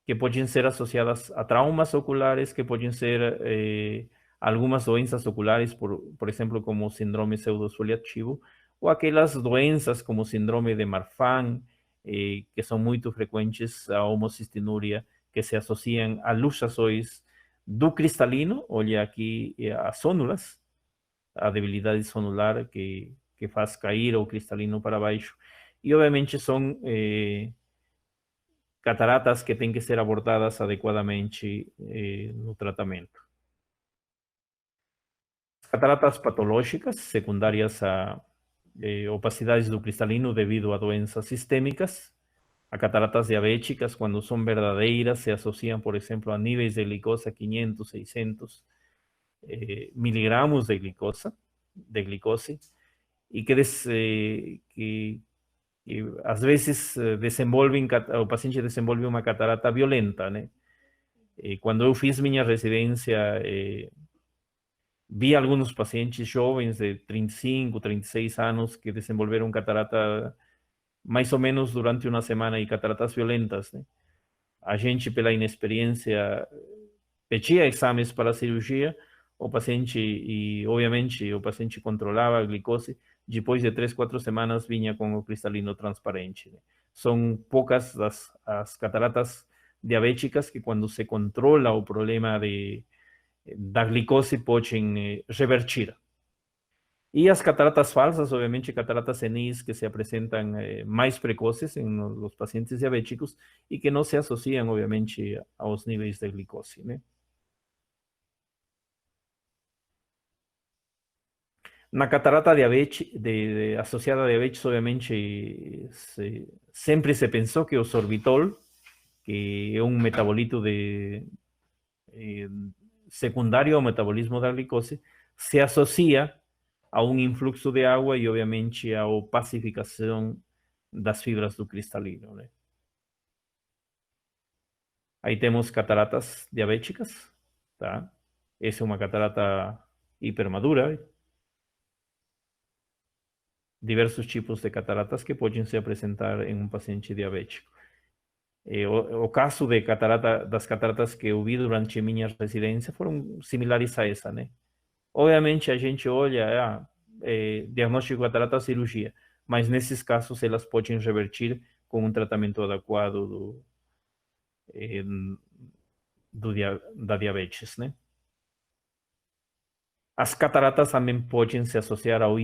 que podem ser associadas a traumas oculares, que podem ser algumas doenças oculares, por exemplo, como o síndrome pseudoesfoliativo, ou aquelas doenças como o síndrome de Marfan, que são muito frequentes, a homocistinúria, que se associam a luxações do cristalino, olha aqui as sônulas, a debilidade sonular que faz cair o cristalino para baixo. E, obviamente, são cataratas que têm que ser abordadas adequadamente no tratamento. Cataratas patológicas secundárias a opacidades do cristalino devido a doenças sistêmicas. A cataratas diabéticas, quando são verdadeiras, se associam, por exemplo, a níveis de glicose 500, 600 miligramos de glicose, e que às vezes o paciente desenvolve uma catarata violenta, né? Quando eu fiz minha residência, vi alguns pacientes jovens de 35, 36 anos que desenvolveram catarata mais ou menos durante uma semana, e cataratas violentas, né? A gente, pela inexperiência, pedia exames para a cirurgia, o paciente, e obviamente o paciente controlava a glicose, depois de 3, 4 semanas vinha com o cristalino transparente, né? São poucas as cataratas diabéticas que, quando se controla o problema da glicose, podem revertir. E as cataratas falsas, obviamente, cataratas senis que se apresentam mais precoces nos pacientes diabéticos e que não se associam, obviamente, aos níveis de glicose, né? Na catarata associada a diabetes, obviamente, sempre se pensou que o sorbitol, que é um metabolito secundário ao metabolismo da glicose, se associa a um influxo de água e, obviamente, a opacificação das fibras do cristalino, né? Aí temos cataratas diabéticas, tá? Essa é uma catarata hipermadura. Diversos tipos de cataratas que podem se apresentar em um paciente diabético. O caso das cataratas que eu vi durante minha residência foram similares a essa, né? Obviamente, a gente olha, diagnóstico de catarata, cirurgia, mas nesses casos elas podem revertir com um tratamento adequado da diabetes, né? As cataratas também podem se associar ao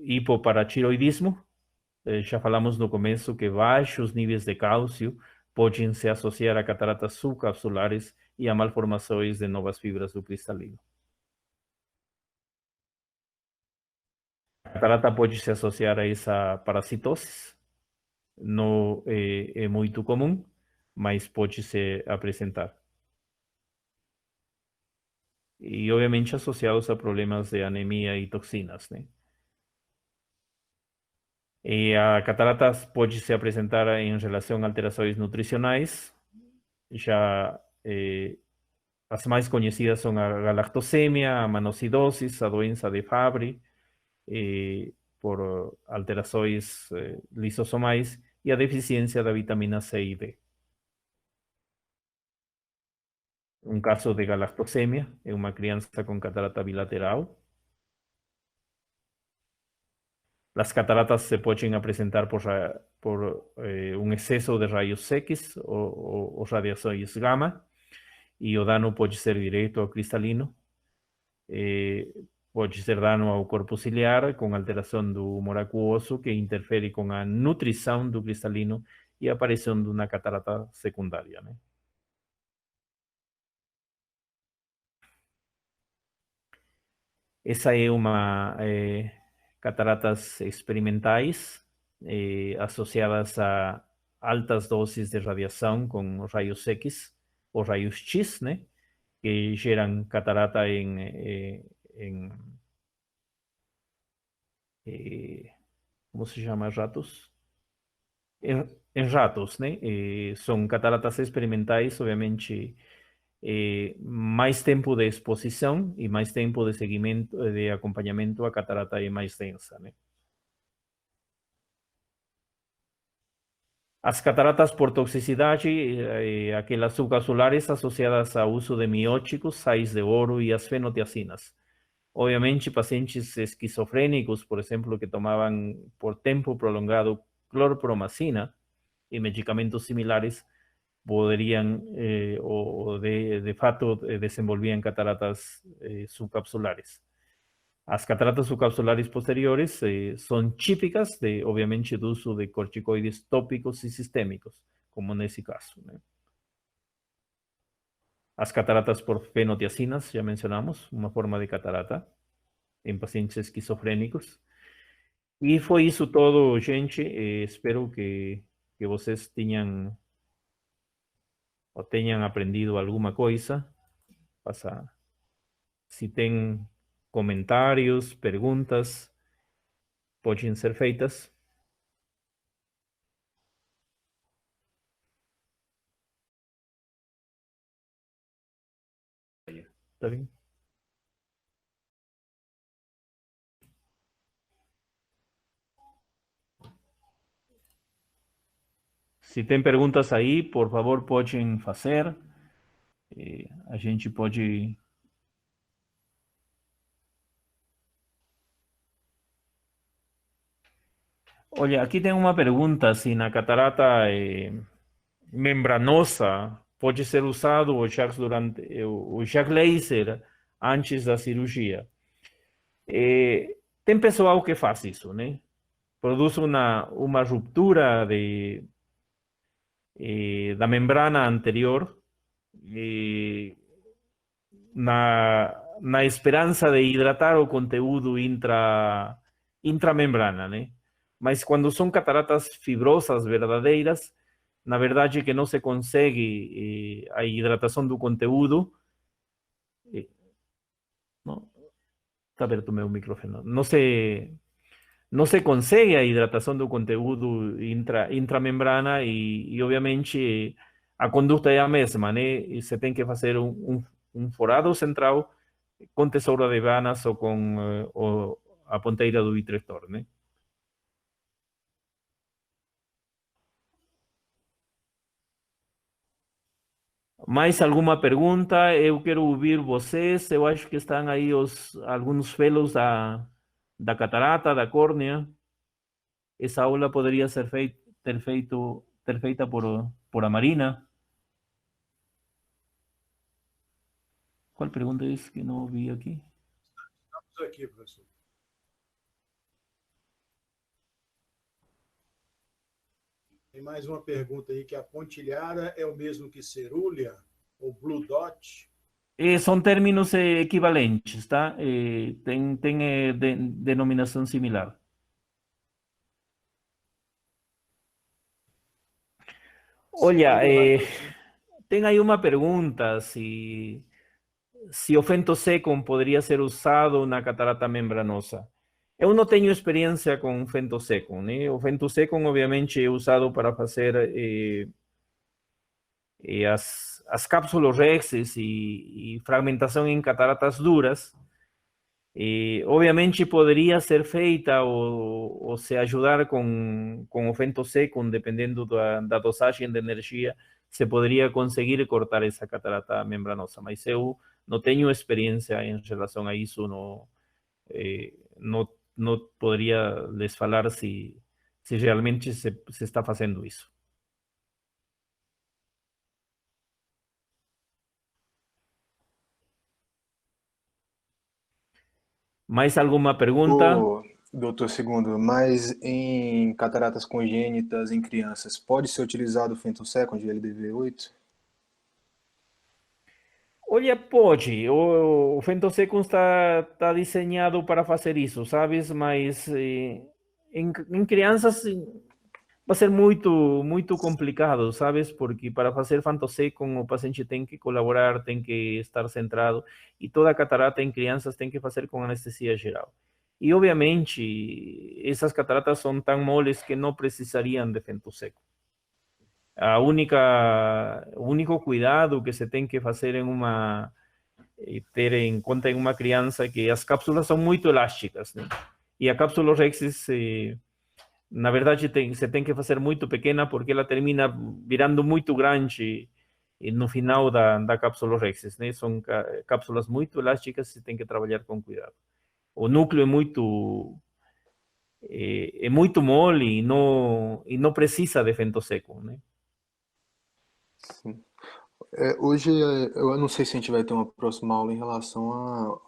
hipoparatiroidismo. Já falamos no começo que baixos níveis de cálcio podem se associar a cataratas subcapsulares e a malformações de novas fibras do cristalino. A catarata pode se associar a essa parasitose. Não é muito comum, mas pode se apresentar. E, obviamente, associados a problemas de anemia e toxinas, né? E a catarata pode se apresentar em relação a alterações nutricionais. Já as mais conhecidas são a galactosemia, a manocidose, a doença de Fabry, por alterações lisossomais, e a deficiência da vitamina C e D. Um caso de galactosemia é uma criança com catarata bilateral. As cataratas se podem apresentar por um excesso de raios X ou radiações gama, e o dano pode ser direto ao cristalino. Pode ser dano ao corpo ciliar, com alteração do humor aquoso, que interfere com a nutrição do cristalino e a aparição de uma catarata secundária, né? Essa é uma cataratas experimentais associadas a altas doses de radiação com raios X ou raios X, né? Que geram catarata ¿cómo se llama? Ratos. Em ratos, né? São cataratas experimentais, obviamente, mais tempo de exposição e mais tempo de seguimento, de acompanhamento, a catarata é mais densa, né? As cataratas por toxicidade, aquelas subcapsulares associadas ao uso de mióticos, sais de ouro e as fenotiacinas. Obviamente, pacientes esquizofrênicos, por exemplo, que tomavam por tempo prolongado clorpromacina e medicamentos similares, podrían o de fato desenvolvían cataratas subcapsulares. As cataratas subcapsulares posteriores son típicas, obviamente, do uso de corticoides tópicos y sistémicos, como nesse caso, né? As cataratas por fenotiacinas, já mencionamos, uma forma de catarata em pacientes esquizofrênicos. E foi isso todo, gente. Espero que vocês tenham aprendido alguma coisa. Se tem comentários, perguntas, podem ser feitas. Tá bem? Se tem perguntas aí, por favor, podem fazer. A gente pode. Olha, aqui tem uma pergunta: se na catarata membranosa pode ser usado o Jack durante o Jack laser antes da cirurgia. Tem pessoal que faz isso, né? Produz uma ruptura da membrana anterior na esperança de hidratar o conteúdo intramembrana, né? Mas quando são cataratas fibrosas verdadeiras, na verdade que não se consegue a hidratação do conteúdo. Não, está aberto meu microfone. Não se consegue a hidratação do conteúdo intramembrana e obviamente a conduta é a mesma, né? E você tem que fazer um forado central com tesoura de vanas ou com a ponteira do vitrector, né? Mais alguma pergunta? Eu quero ouvir vocês. Eu acho que estão aí alguns fellows da catarata, da córnea. Essa aula poderia ser ter feita por a Marina. Qual pergunta é essa que não ouvi aqui?
Estamos aqui, professor. Tem mais uma pergunta aí, que a pontilhara é o mesmo que cerúlea, ou blue dot?
São términos equivalentes, tá? Tem denominação similar. Olha, tem aí uma pergunta se o fentosecum poderia ser usado na catarata membranosa. Eu não tenho experiência com fentosecum, né? O fentosecum, obviamente, é usado para fazer as cápsulas rexes e fragmentação em cataratas duras. Obviamente poderia ser feita ou se ajudar com o fentosecum, dependendo da dosagem de energia, se poderia conseguir cortar essa catarata membranosa. Mas eu não tenho experiência em relação a isso, não poderia lhes falar se realmente se está fazendo isso. Mais alguma pergunta?
Doutor Segundo, mas em cataratas congênitas em crianças, pode ser utilizado o Fentosecond de LDV8?
Olha, pode. O Fentosecum está desenhado para fazer isso, sabes? Mas em crianças vai ser muito complicado, sabes? Porque para fazer Fentosecum o paciente tem que colaborar, tem que estar centrado. E toda catarata em crianças tem que fazer com anestesia geral. E, obviamente, essas cataratas são tão moles que não precisariam de Fentosecum. O único cuidado que se tem que fazer ter em conta em uma criança é que as cápsulas são muito elásticas, né? E a cápsula Rexis, na verdade, se tem que fazer muito pequena porque ela termina virando muito grande no final da cápsula Rexis, né? São cápsulas muito elásticas e se tem que trabalhar com cuidado. O núcleo é muito mole e não precisa de Fentosecum, né?
Sim. Hoje, eu não sei se a gente vai ter uma próxima aula em relação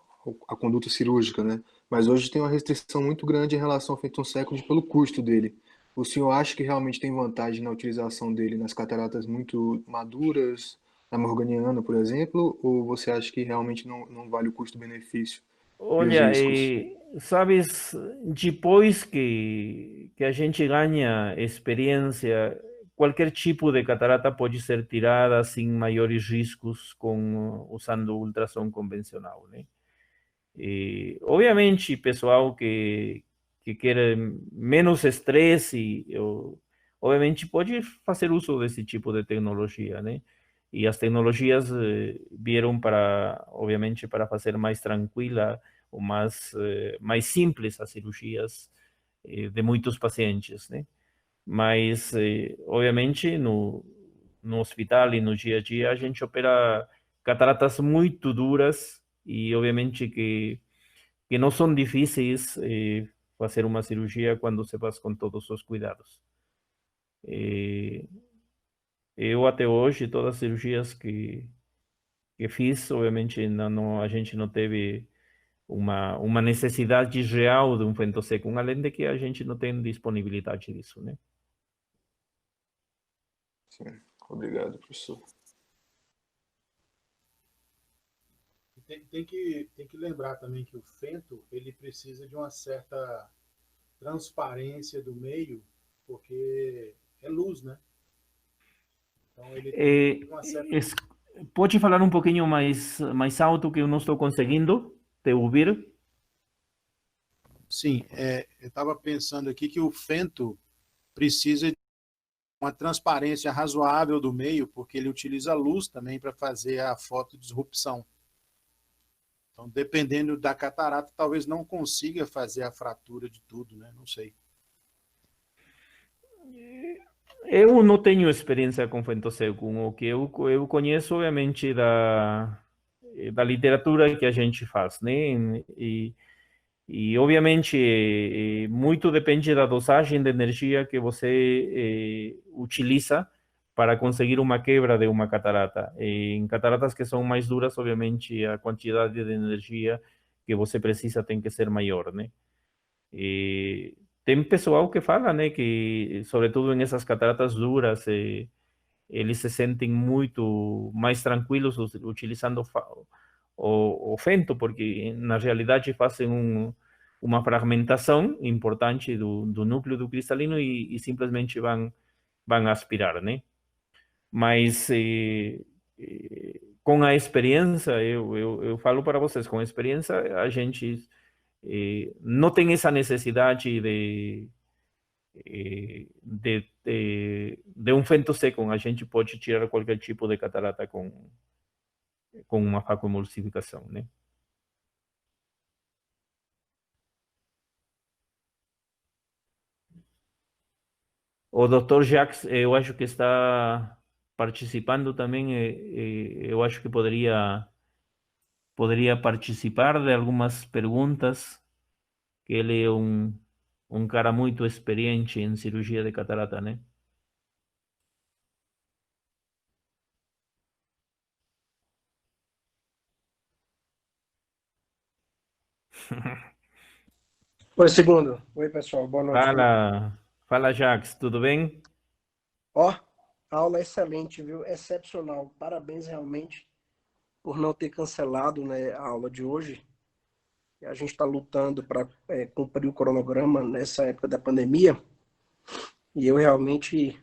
à conduta cirúrgica, né? Mas hoje tem uma restrição muito grande em relação ao Fentosecond pelo custo dele. O senhor acha que realmente tem vantagem na utilização dele nas cataratas muito maduras, na Morganiana, por exemplo, ou você acha que realmente não vale o custo-benefício e os
Olha,
riscos?
sabes, depois que a gente ganha experiência, qualquer tipo de catarata pode ser tirada sem maiores riscos usando ultrassom convencional, né? E, obviamente, pessoal que quer menos estresse, obviamente pode fazer uso desse tipo de tecnologia, né? E as tecnologias vieram para, obviamente, para fazer mais tranquila ou mais simples as cirurgias de muitos pacientes, né? Mas, obviamente, no hospital e no dia a dia, a gente opera cataratas muito duras e, obviamente, que não são difíceis fazer uma cirurgia quando se faz com todos os cuidados. Eh, eu, até hoje, todas as cirurgias que fiz, obviamente, a gente não teve uma necessidade real de um femtoseco, além de que a gente não tem disponibilidade disso, né?
Sim. Obrigado, professor.
Tem que lembrar também que o fento ele precisa de uma certa transparência do meio, porque é luz, né? Então ele tem
Eh,
uma certa.
es- pode falar um pouquinho mais alto que eu não estou conseguindo te ouvir?
Sim, eu estava pensando aqui que o fento precisa de uma transparência razoável do meio, porque ele utiliza luz também para fazer a fotodisrupção. Então, dependendo da catarata, talvez não consiga fazer a fratura de tudo, né? Não sei.
Eu não tenho experiência com femtoseco. O que eu conheço, obviamente, da literatura que a gente faz, né? E obviamente, muito depende da dosagem de energia que você utiliza para conseguir uma quebra de uma catarata. Em cataratas que são mais duras, obviamente, a quantidade de energia que você precisa tem que ser maior, né? E tem pessoal que fala, né, que sobretudo nessas cataratas duras, eles se sentem muito mais tranquilos utilizando o fento, porque na realidade fazem uma fragmentação importante do núcleo do cristalino e simplesmente vão aspirar, né? Mas com a experiência, eu falo para vocês, com a experiência, a gente não tem essa necessidade de um fento seco. A gente pode tirar qualquer tipo de catarata com uma facoemulsificação, né? O Dr. Jacques, eu acho que está participando também. Eu acho que poderia participar de algumas perguntas, que ele é um cara muito experiente em cirurgia de catarata, né?
Oi, segundo. Oi, pessoal. Boa noite.
Fala, Jacques, tudo bem?
Ó, aula excelente, viu? Excepcional. Parabéns realmente por não ter cancelado, né, a aula de hoje. A gente está lutando para cumprir o cronograma nessa época da pandemia. E eu realmente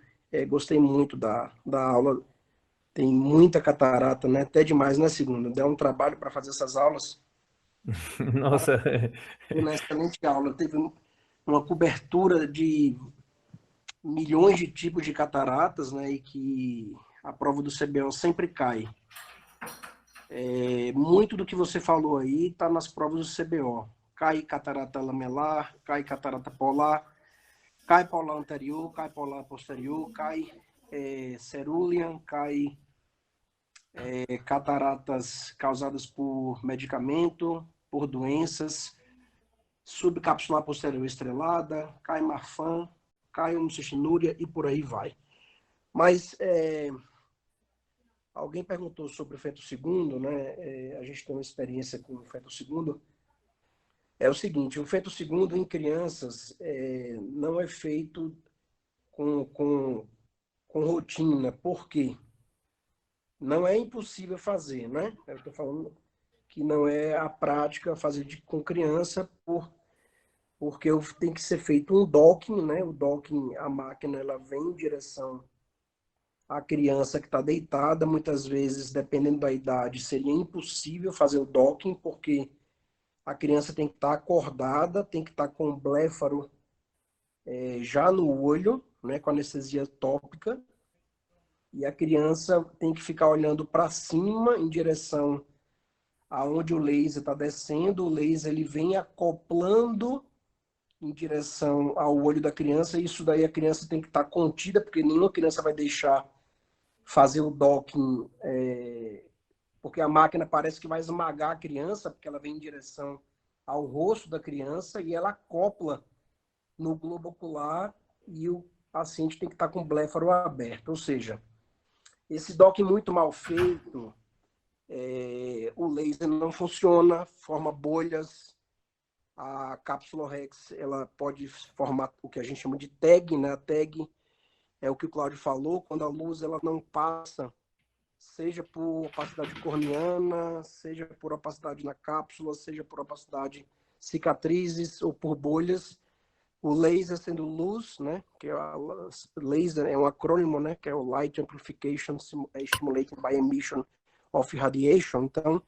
gostei muito da aula. Tem muita catarata, né? Até demais, né, segundo? Deu um trabalho para fazer essas aulas.
Nossa,
Foi uma excelente aula. Teve uma cobertura de milhões de tipos de cataratas, né, e que a prova do CBO sempre cai. Muito do que você falou aí está nas provas do CBO. Cai catarata lamelar, cai catarata polar, cai polar anterior, cai polar posterior, cai cerulean, cai cataratas causadas por medicamento, por doenças, subcapsular posterior estrelada, cai Marfan, cai homocystinuria e por aí vai. Mas alguém perguntou sobre o feto segundo, né? A gente tem uma experiência com o feto segundo. É o seguinte, o feto segundo em crianças não é feito com, com, com rotina. Por quê? Não é impossível fazer, né? Eu estou falando que não é a prática fazer com criança, porque tem que ser feito um docking, né? O docking, a máquina, ela vem em direção à criança que está deitada. Muitas vezes, dependendo da idade, seria impossível fazer o docking, porque a criança tem que estar acordada, tem que estar com o bléfaro já no olho, né? Com anestesia tópica, e a criança tem que ficar olhando para cima em direção aonde o laser está descendo. O laser ele vem acoplando em direção ao olho da criança, e isso daí a criança tem que estar contida, porque nenhuma criança vai deixar fazer o docking, porque a máquina parece que vai esmagar a criança, porque ela vem em direção ao rosto da criança e ela acopla no globo ocular, e o paciente tem que estar com o bléfaro aberto. Ou seja, esse docking muito mal feito, o laser não funciona, forma bolhas. A cápsula Rex, ela pode formar o que a gente chama de tag, né? A tag é o que o Cláudio falou, quando a luz ela não passa, seja por opacidade corneana, seja por opacidade na cápsula, seja por opacidade cicatrizes ou por bolhas. O laser sendo luz, né? Que laser é um acrônimo, né? Que é o Light Amplification Stimulated by Emission of Radiation. Então,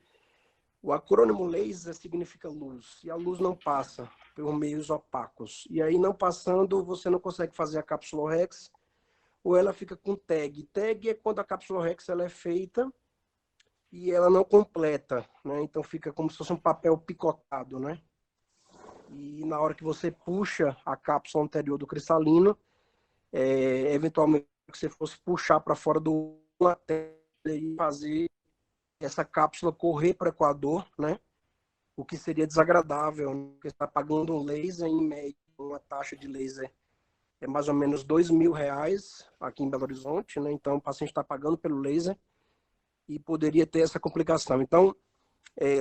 o acrônimo laser significa luz, e a luz não passa por meios opacos. E aí, não passando, você não consegue fazer a cápsula Rex, ou ela fica com tag. Tag é quando a cápsula Rex ela é feita e ela não completa, né? Então fica como se fosse um papel picotado, né? E na hora que você puxa a cápsula anterior do cristalino, eventualmente que você fosse puxar para fora do até fazer essa cápsula correr para o equador, né? O que seria desagradável, né? Porque você está pagando um laser, em média, uma taxa de laser é mais ou menos R$ 2.000 aqui em Belo Horizonte, né? Então o paciente está pagando pelo laser e poderia ter essa complicação. Então,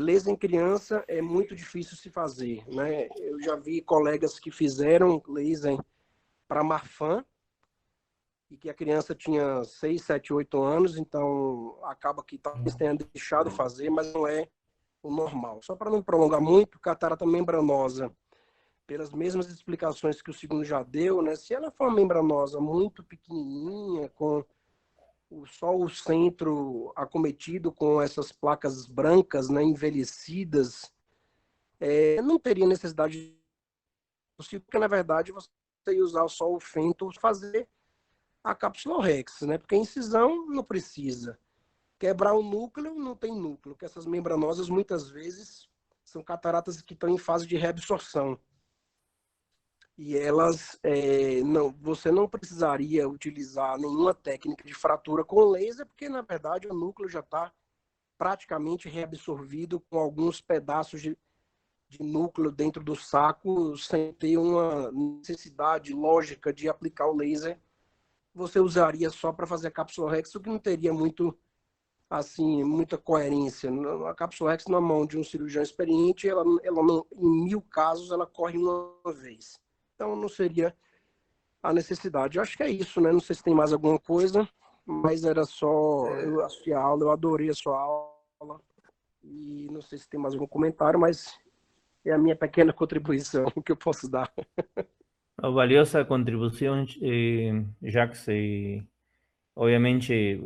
laser em criança é muito difícil se fazer, né? Eu já vi colegas que fizeram laser para Marfan, e que a criança tinha 6, 7, 8 anos, então acaba que talvez tenha deixado fazer, mas não é o normal. Só para não prolongar muito, catarata membranosa, pelas mesmas explicações que o segundo já deu, né? Se ela for uma membranosa muito pequenininha, com só o centro acometido com essas placas brancas, né, envelhecidas, não teria necessidade possível, porque na verdade você ia usar só o fento fazer a cápsula Rex, né? Porque incisão não precisa. Quebrar o núcleo, não tem núcleo, porque essas membranosas muitas vezes são cataratas que estão em fase de reabsorção. E elas, você não precisaria utilizar nenhuma técnica de fratura com laser, porque na verdade o núcleo já está praticamente reabsorvido, com alguns pedaços de núcleo dentro do saco, sem ter uma necessidade lógica de aplicar o laser. Você usaria só para fazer a cápsula Rex, o que não teria muito, assim, muita coerência. A cápsula Rex na mão de um cirurgião experiente, ela não, em 1000 casos, ela corre uma vez. Então não seria a necessidade. Eu acho que é isso, né? Não sei se tem mais alguma coisa, mas era só, eu assisti a aula, eu adorei a sua aula, e não sei se tem mais algum comentário, mas é a minha pequena contribuição que eu posso dar.
Valiosa contribuição, Jacques. Obviamente,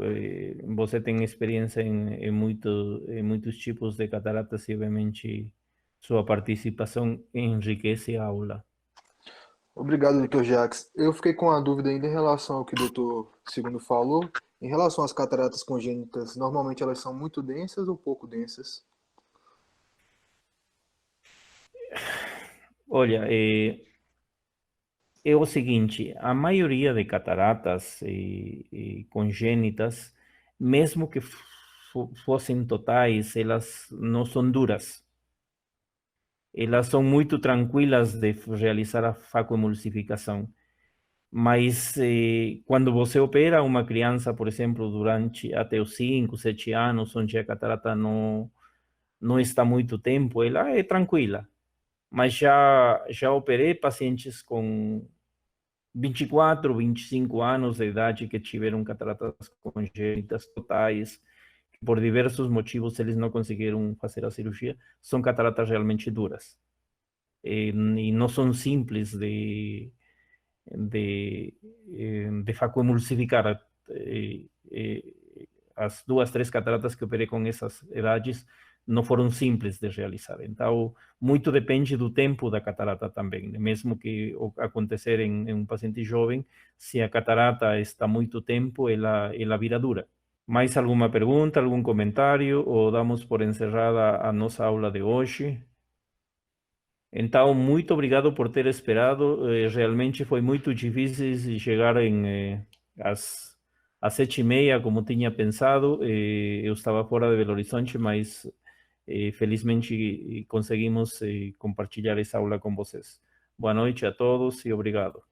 você tem experiência em muitos tipos de cataratas, e obviamente sua participação enriquece a aula.
Obrigado, Dr. Jacques. Eu fiquei com a dúvida ainda em relação ao que o Dr. Segundo falou. Em relação às cataratas congênitas, normalmente elas são muito densas ou pouco densas?
Olha, é o seguinte, a maioria de cataratas congênitas, mesmo que fossem totais, elas não são duras. Elas são muito tranquilas de realizar a facoemulsificação. Mas quando você opera uma criança, por exemplo, durante até os 5, 7 anos, onde a catarata não está muito tempo, ela é tranquila. Mas já operei pacientes com 24, 25 anos de idade que tiveram cataratas congênitas totais, que por diversos motivos eles não conseguiram fazer a cirurgia, são cataratas realmente duras. E não são simples de facoemulsificar. As 2, 3 cataratas que operei com essas idades não foram simples de realizar. Então, muito depende do tempo da catarata também. Mesmo que acontecer em um paciente jovem, se a catarata está muito tempo, ela vira dura. Mais alguma pergunta, algum comentário, ou damos por encerrada a nossa aula de hoje? Então, muito obrigado por ter esperado. Realmente foi muito difícil chegar às 7h30, como tinha pensado. Eu estava fora de Belo Horizonte, mas felizmente conseguimos compartilhar essa aula com vocês. Boa noite a todos e obrigado.